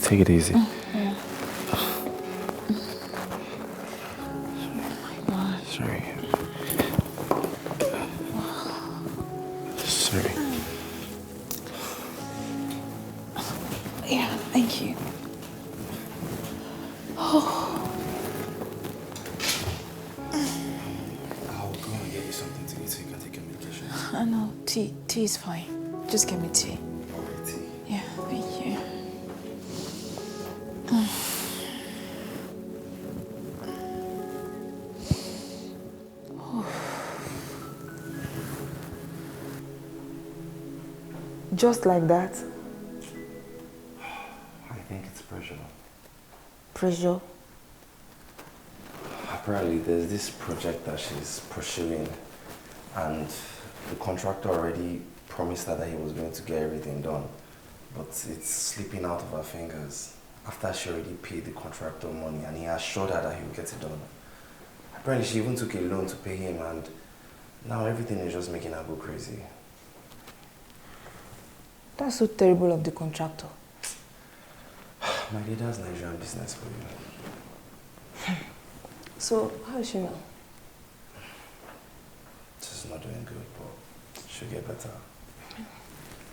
Take it easy. Sorry. Sorry. Yeah, thank you. I'll go and get you something to eat so you can take your medication. No, tea is fine. Just give me tea. Alright, tea. Yeah, thank you. Just like that? I think it's pressure. Pressure? Apparently, there's this project that she's pursuing, and the contractor already promised her that he was going to get everything done, but it's slipping out of her fingers after she already paid the contractor money, and he assured her that he would get it done. Apparently, she even took a loan to pay him, and now everything is just making her go crazy. That's so terrible of the contractor. My dear, that's Nigerian business for you. So, how is she now? She's not doing good, but she'll get better.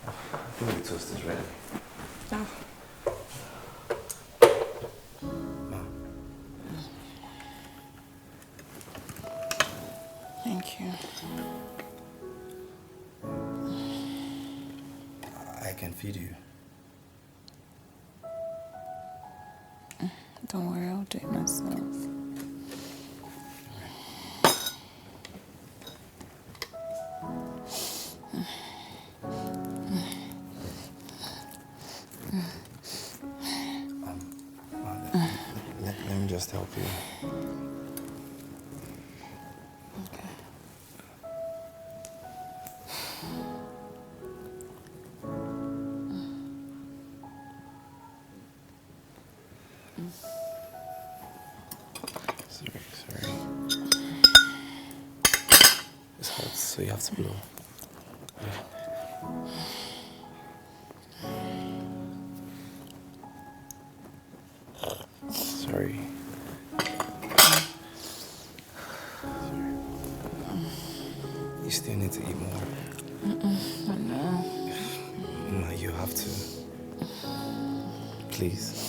I think the toast is ready. No. Ma. Thank you. I can feed you. Don't worry, I'll do it myself. Let me just help you. Okay. Sorry. It's hot, so you have to blow. Sorry. You still need need to eat more. I know. Ma, you have to. Please.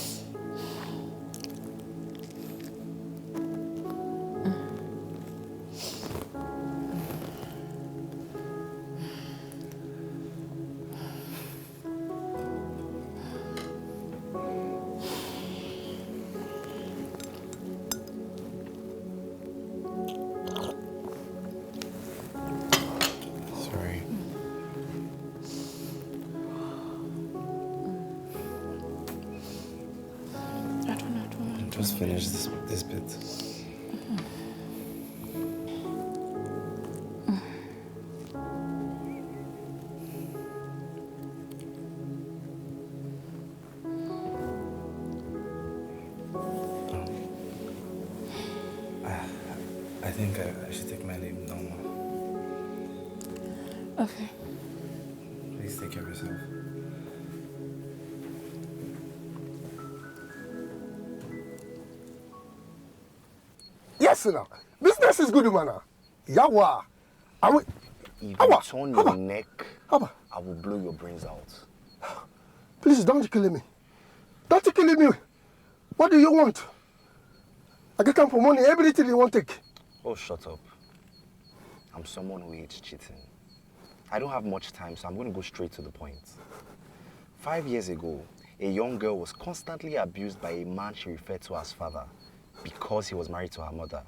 Just finish this bit. I think I should take my leave now, Ma. Okay. Please take care of yourself. Yes, sir. Business is good, man. Yawa. If you turn your neck, I will blow your brains out. Please don't kill me. Don't kill me. What do you want? I get come for money, everything you want take. Oh, shut up. I'm someone who hates cheating. I don't have much time, so I'm going to go straight to the point. 5 years ago, a young girl was constantly abused by a man she referred to as father because he was married to her mother.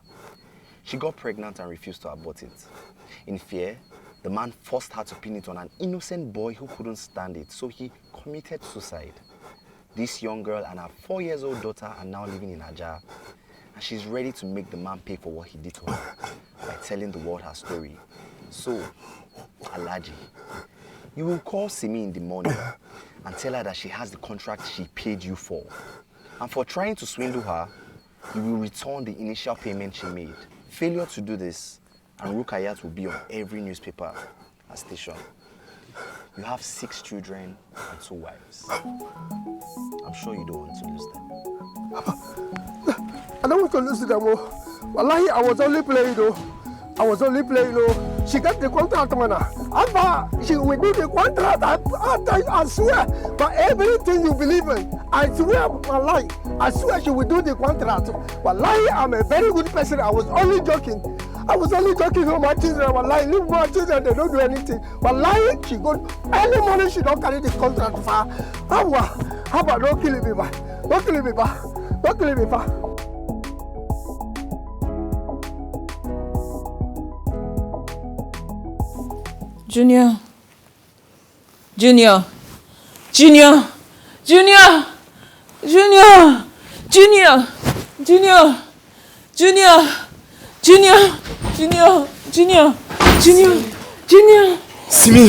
She got pregnant and refused to abort it. In fear, the man forced her to pin it on an innocent boy who couldn't stand it, so he committed suicide. This young girl and her 4-year-old daughter are now living in Aja, and she's ready to make the man pay for what he did to her by telling the world her story. So, Alaji, you will call Simi in the morning and tell her that she has the contract she paid you for. And for trying to swindle her, you will return the initial payment she made. Failure to do this, and Rukayat will be on every newspaper and station. You have 6 children and 2 wives. I'm sure you don't want to lose them. I don't want to lose them. Wallahi, I was only playing though. She got the contract, man. After she will do the contract, I swear, but everything you believe in, I swear, wallahi, I swear she will do the contract. Wallahi, I'm a very good person. I was only joking with my children. Wallahi, leave my children, they don't do anything. Wallahi, she got any money, she don't carry the contract far. How about don't kill me, man. Don't kill me, man. Junior. Simi.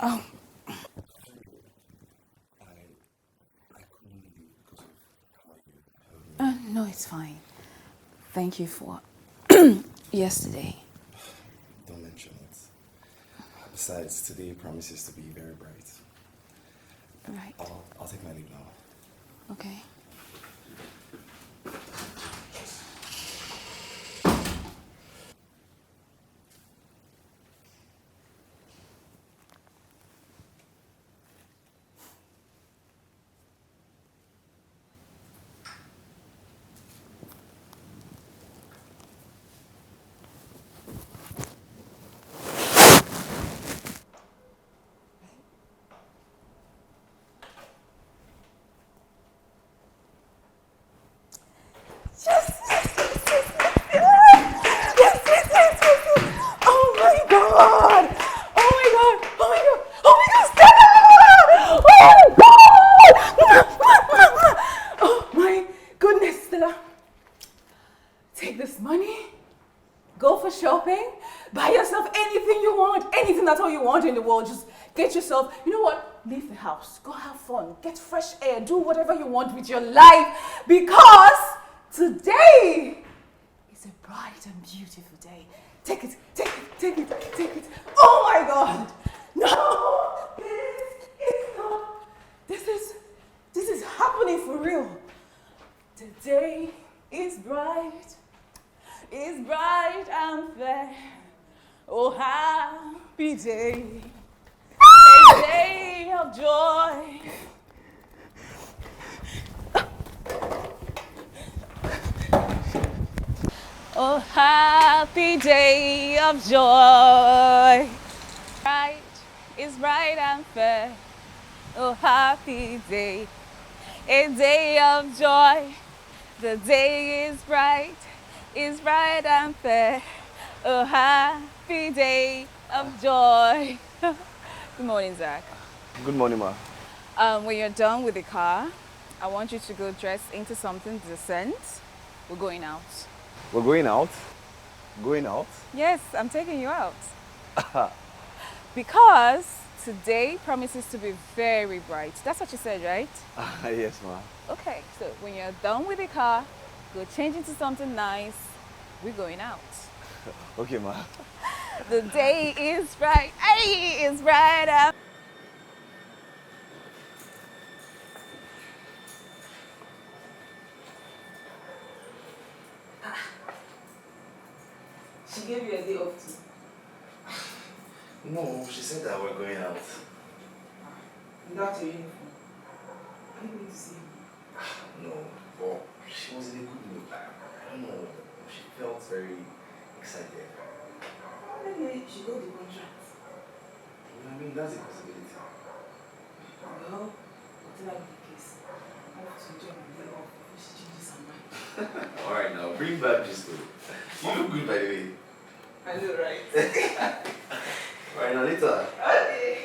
Oh. No, it's fine. Thank you for yesterday. Don't mention it. Besides, today promises to be very bright. Right. I'll take my leave now. Okay. or just get yourself, you know what, leave the house, go have fun, get fresh air, do whatever you want with your life, because today is a bright and beautiful day. Take it, take it, take it, take it. Oh my God! No! It's not. This is happening for real. The day is bright and fair. Oh, happy day, a day of joy. Oh, happy day of joy. It's bright and fair. Oh, happy day, a day of joy. The day is bright and fair. Oh, happy day of joy. Good morning, Zach. Good morning, ma. When you're done with the car, I want you to go dress into something decent. We're going out. We're going out? Going out? Yes, I'm taking you out. Because today promises to be very bright. That's what you said, right? Yes, ma. Okay, so when you're done with the car, go change into something nice. We're going out. Okay, ma. The day is bright. Hey, it's bright out. She gave you a day off too. No, she said that we're going out. Without your uniform. I need to see you. No, but she was in a good mood. I don't know. She felt very excited. Maybe she got the contract. I mean, that's a possibility. Well, whatever the case, I have to enjoy my day off before she changes her mind. Alright, now bring back this food. You look good, by the way. I know, right? Alright, now later. Okay.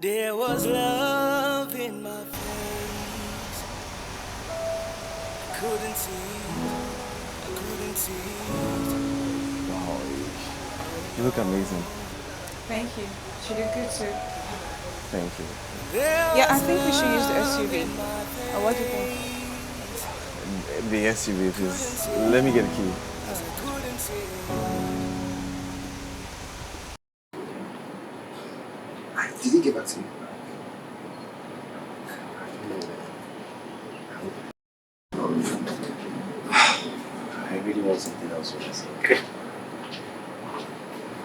There was love in my face. I couldn't see it. I couldn't see it. Wow, you look amazing. Thank you. She did good too. Thank you. Yeah, I think we should use the SUV. Or what do you think? The SUV, please. Let me get a key. Did he get back to you? I really want something else with myself.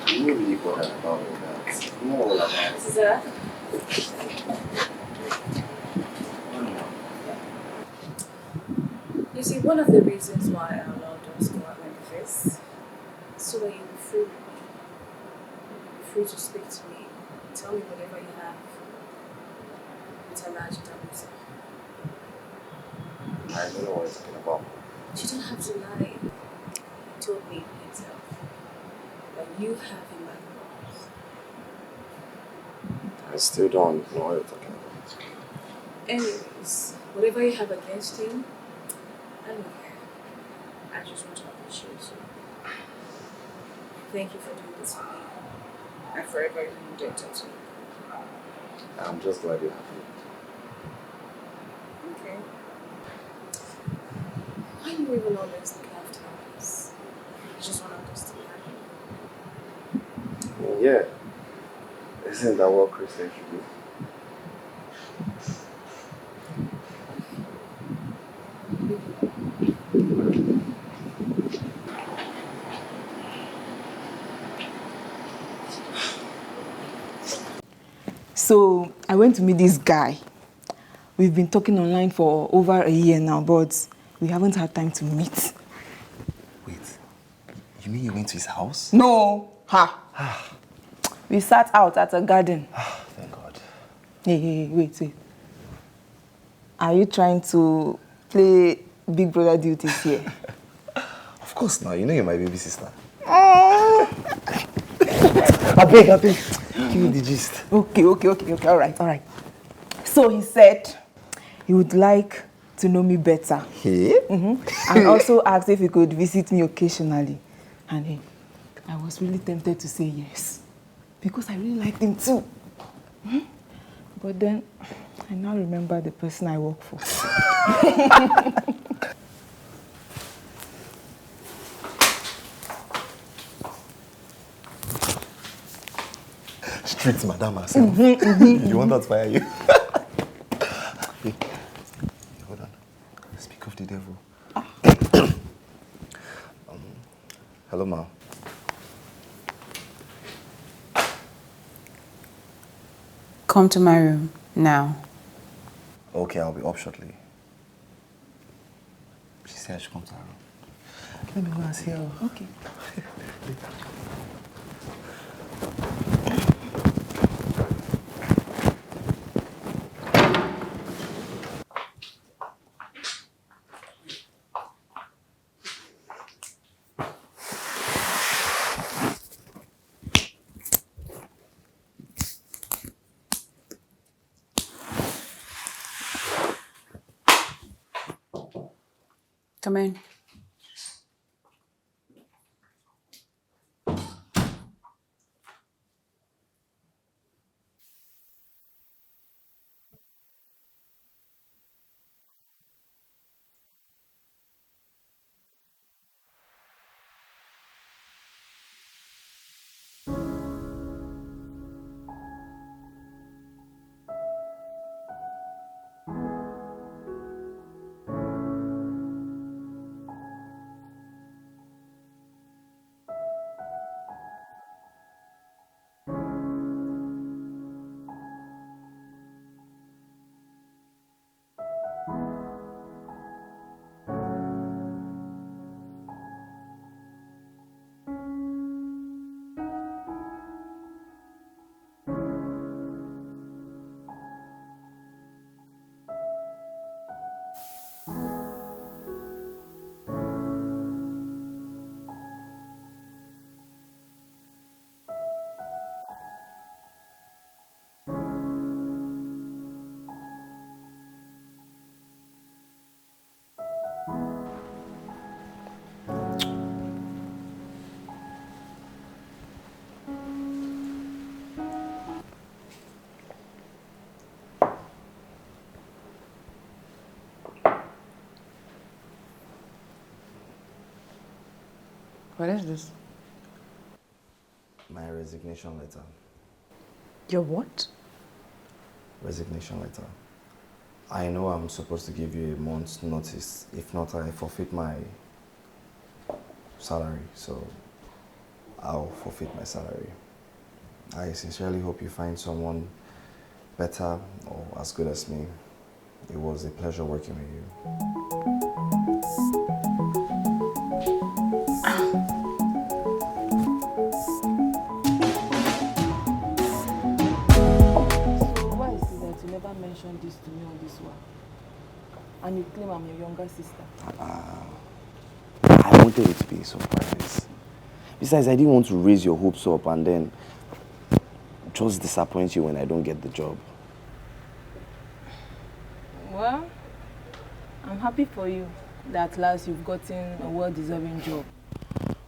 I'm not really bothered about all that. I'm not all about that. Zach? You see, one of the reasons why I allowed us to go out like this is so that you'll be free with me. You'll be free to speak to me. Tell me whatever you have. It's a large damage. I don't know what you're talking about. You don't have to lie. He told me himself that you have him by the balls. I still don't know what you're talking about. Anyways, whatever you have against him, I don't care. I just want to appreciate you. Thank you for doing this for me. And for everything you did to me. I'm just glad you're happy. Okay. Why do you even always look after us? You just want us to be happy. Yeah. Isn't that what Christians should do? So I went to meet this guy. We've been talking online for over a year now, but we haven't had time to meet. Wait, You mean you went to his house? No. Ha. We sat out at a garden. Thank God. Hey, wait. Are you trying to play Big Brother duties here? Of course not. You know you're my baby sister. I beg. Give me the gist. Okay. All right. So he said he would like to know me better. Hey? And also asked if he could visit me occasionally. And I was really tempted to say yes. Because I really liked him too. But then, I now remember the person I work for. Strict madam herself. You want that to fire you? Hey, hold on. Speak of the devil. Hello, ma. Come to my room now. Okay, I'll be up shortly. She said I should come to her room. Let me go and see her. Okay. Come in. What is this? My resignation letter. Your what? Resignation letter. I know I'm supposed to give you a month's notice. If not, I forfeit my salary. So I'll forfeit my salary. I sincerely hope you find someone better or as good as me. It was a pleasure working with you. Mention this to me on this one, and you claim I'm your younger sister. I wanted it to be a surprise. Besides, I didn't want to raise your hopes up and then just disappoint you when I don't get the job. Well, I'm happy for you that at last you've gotten a well-deserving job.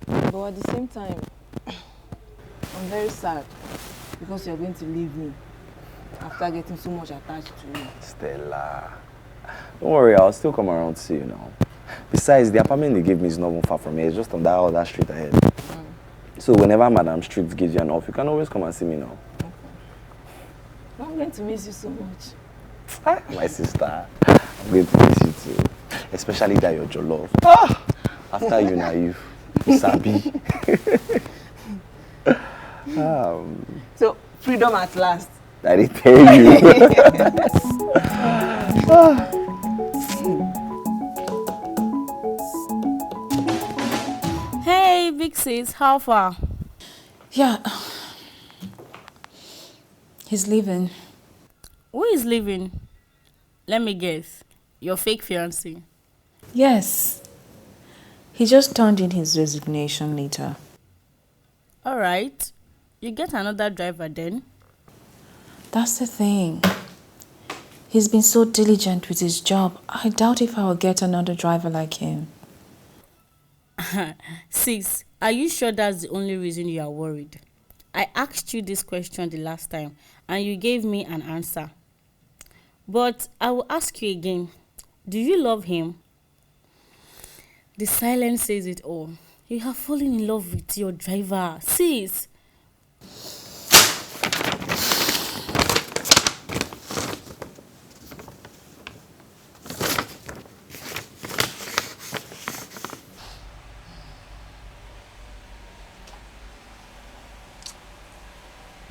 But at the same time, I'm very sad because you're going to leave me after getting so much attached to you. Stella, don't worry, I'll still come around to see you now. Besides, the apartment they gave me is not even far from here. It's just on that other street ahead. So whenever Madam Street gives you an off, you can always come and see me now. Okay. I'm going to miss you so much. My sister, I'm going to miss you too. Especially that you're jollof. After you now, you sabi. So, freedom at last. I didn't tell you. Hey, big sis, how far? Yeah. He's leaving. Who is leaving? Let me guess. Your fake fiancé. Yes. He just turned in his resignation letter. All right. You get another driver then? That's the thing. He's been so diligent with his job. I doubt if I will get another driver like him. Sis, are you sure that's the only reason you are worried? I asked you this question the last time and you gave me an answer. But I will ask you again. Do you love him? The silence says it all. You have fallen in love with your driver. Sis.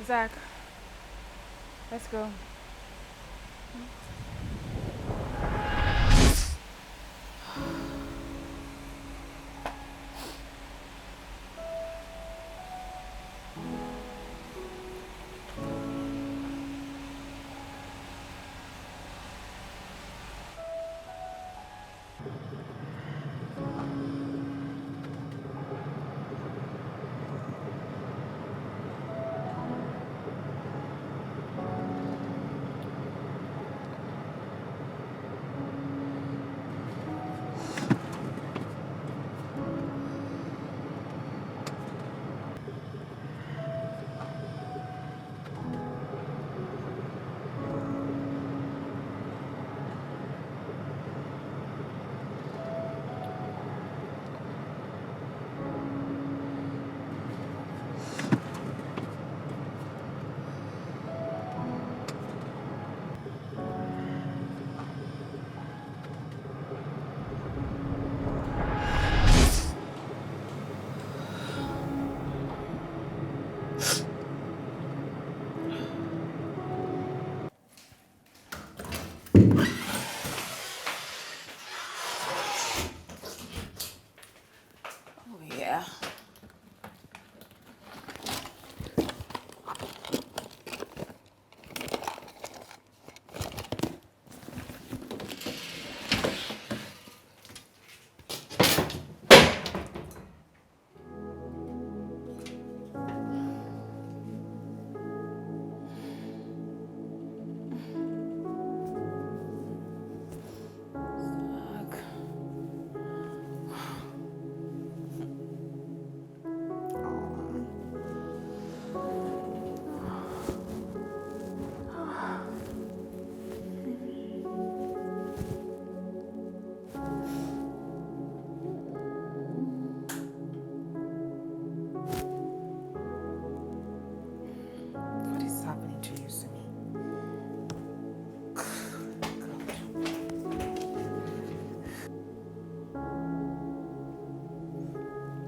Zach, let's go.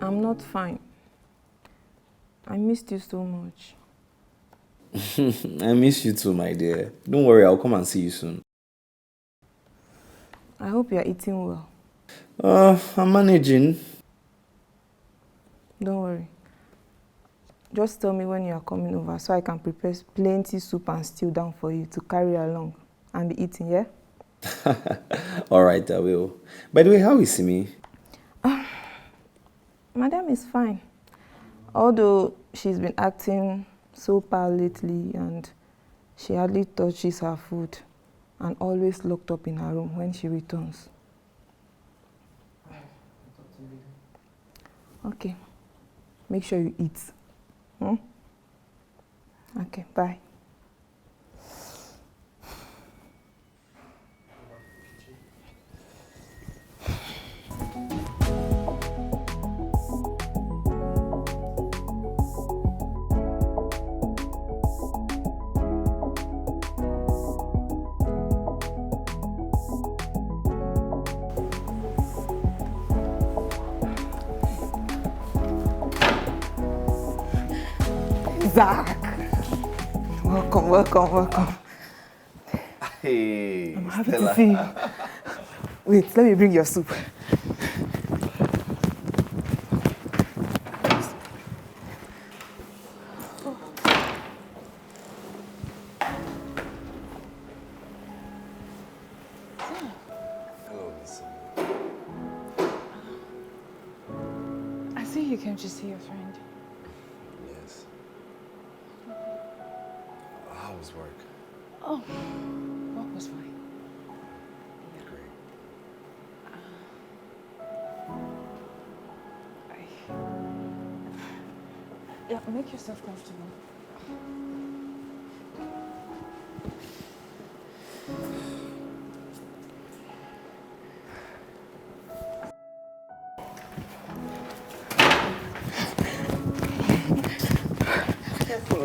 I'm not fine. I missed you so much. I miss you too, my dear. Don't worry, I'll come and see you soon. I hope you're eating well. I'm managing. Don't worry. Just tell me when you are coming over so I can prepare plenty soup and stew down for you to carry along and be eating, yeah? Alright, I will. By the way, how is Simi? Madam is fine. Although she's been acting so pale lately and she hardly touches her food and always locked up in her room when she returns. Okay. Make sure you eat. Okay, bye. Zach! Welcome, welcome, welcome. Hey, I'm happy Stella. to see you. Wait, let me bring your soup. you came to see your friend. Yes. How was work? Oh, work was fine. Great. Yeah, make yourself comfortable.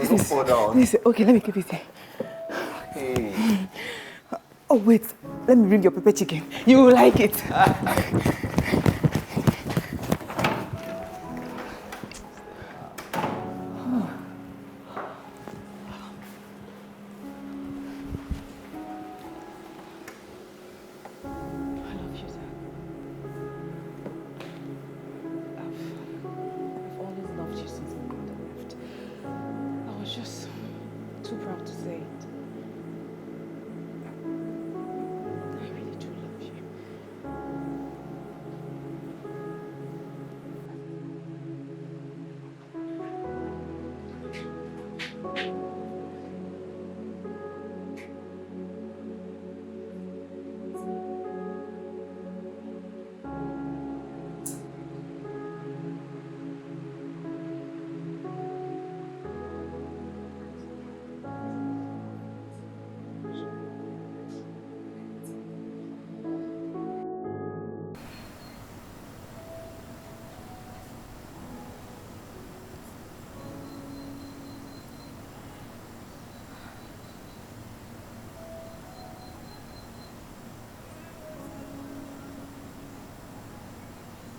Don't fall down. Listen, okay, let me keep it here. Hey. Oh, wait. Let me bring your pepper chicken. You will like it. I've always loved you since my mother left. I was just too proud to say it. I really do love you.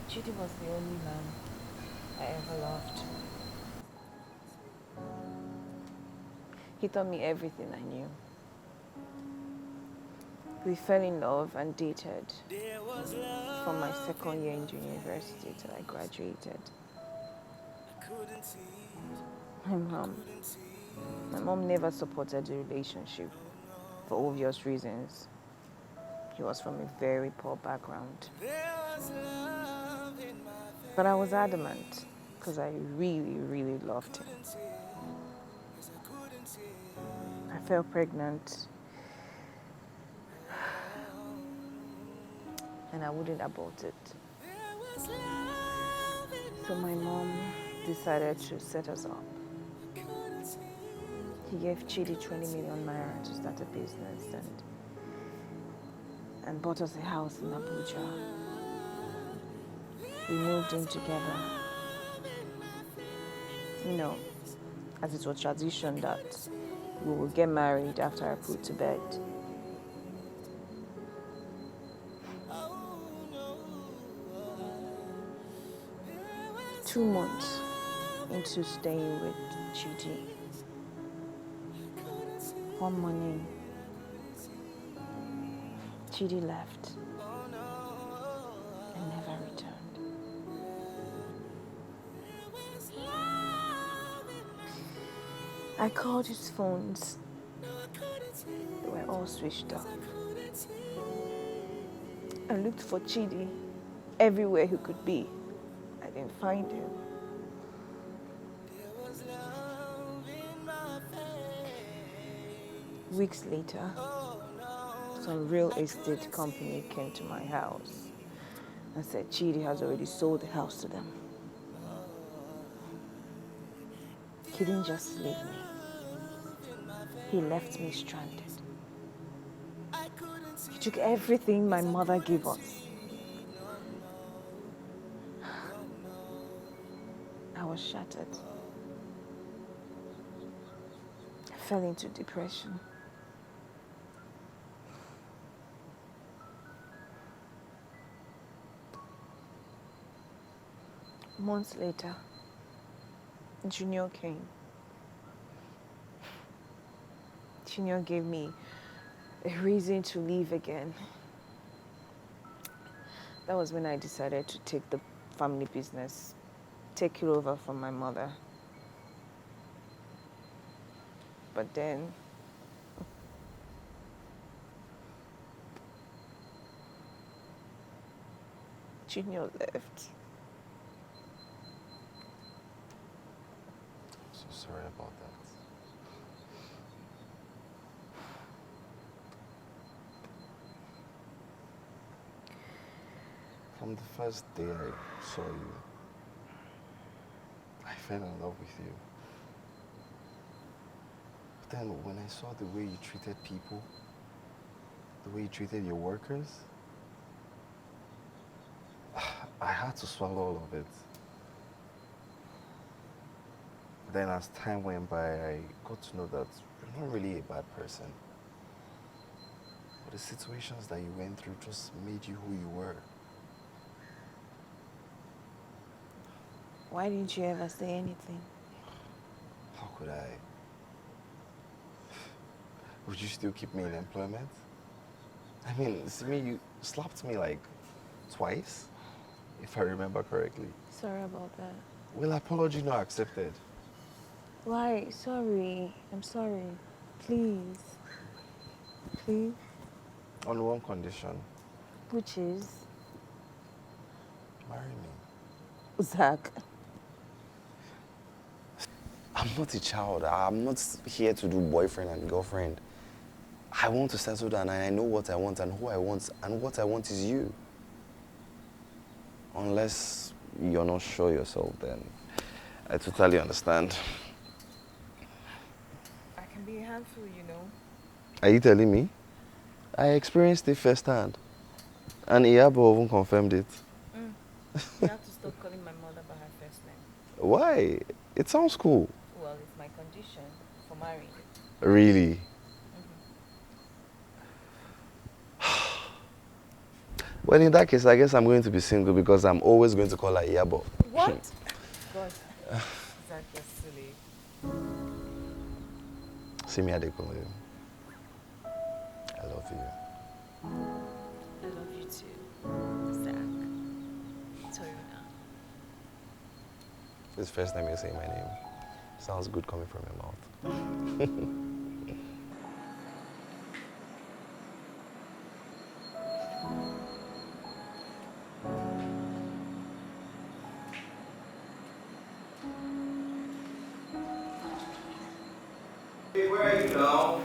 Chidi was the only man I ever loved. He taught me everything I knew. We fell in love and dated from my second year in university till I graduated. My mom never supported the relationship for obvious reasons. He was from a very poor background. But I was adamant because I really, really loved him. I fell pregnant and I wouldn't abort it. So my mom decided to set us up. He gave Chidi 20 million naira to start a business and bought us a house in Abuja. We moved in together. You know, as it was tradition that we would get married after I put to bed. Two months into staying with Chidi, one morning, Chidi left and never returned. I called his phones. They were all switched off. I looked for Chidi everywhere he could be. I didn't find him. Weeks later, some real estate company came to my house and said Chidi has already sold the house to them. He didn't just leave me. He left me stranded. He took everything my mother gave us. I was shattered. I fell into depression. Months later, Junior came. Junior gave me a reason to leave again. That was when I decided to take the family business, take it over from my mother. But then, Junior left. From the first day I saw you, I fell in love with you. But then when I saw the way you treated people, the way you treated your workers, I had to swallow all of it. Then as time went by, I got to know that you're not really a bad person. But the situations that you went through just made you who you were. Why didn't you ever say anything? How could I? Would you still keep me in employment? I mean, Simi, you slapped me like twice, if I remember correctly. Sorry about that. Well, apology not accepted. Why? Sorry. I'm sorry. Please. Please. On one condition. Which is? Marry me. Zach. I'm not a child. I'm not here to do boyfriend and girlfriend. I want to settle down and I know what I want and who I want, and what I want is you. Unless you're not sure yourself, then I totally understand. I can be a handful, you know. Are you telling me? I experienced it firsthand. And Iyabo even confirmed it. You have to stop calling my mother by her first name. Why? It sounds cool. Well, it's my condition for marrying. Really? Well, in that case, I guess I'm going to be single because I'm always going to call her Iyabo. What? God, Zach, you're silly. Simi Adekulu, I love you. I love you too, Zach. Toyona. This is the first time you're saying my name. Sounds good coming from your mouth. Hey, where are you now?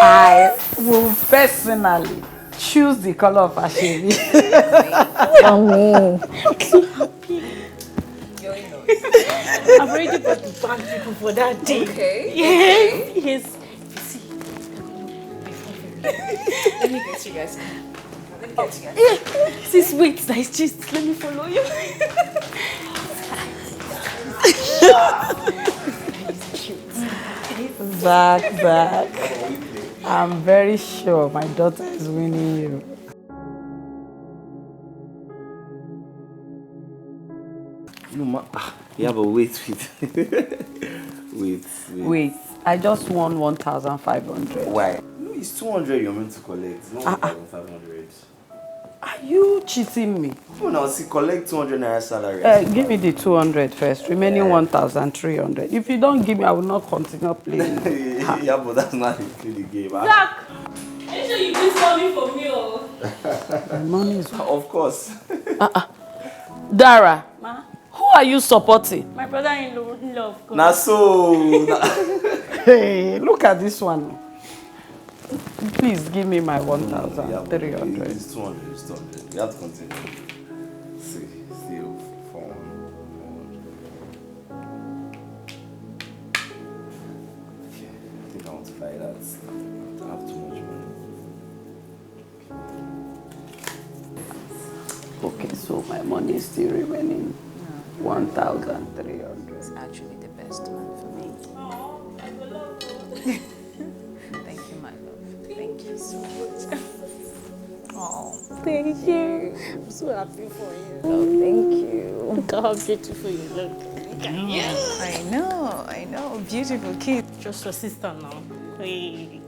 I will personally choose the color of Asheri. For me. I'm so happy. I've already bought the bag people for that day. Okay. Yes. Okay. Yes. You see, Let me get you guys. Let me get you guys. Sis, wait, nice just let me follow you. Back. I'm very sure my daughter is winning you. No, yeah, but wait. Wait, I just won 1,500. Why? No, it's 200 you're meant to collect, not 1,500. Are you cheating me? Oh, now see, collect 200 naira salary. Give me the 200 first, remaining 1,300. If you don't give me, I will not continue playing. Yeah, but that's not including the game. Zach, make sure you bring money for me, oh. Money is... Of course. Dara, Ma? who are you supporting? My brother-in-law, of course. Now so... Hey, look at this one. Please give me my 1,300. It's 200, it's 200. You have to continue. See, still 4. Okay, I think I want to buy that. I have too much money. Okay, so my money is still remaining 1,300. It's actually the best one for me. Oh, I love Thank you, my love. Thank you so much. Oh, Thank you. I'm so happy for you. oh, thank you. Look how beautiful you look. I know. Beautiful kid. Just your sister now. Hey.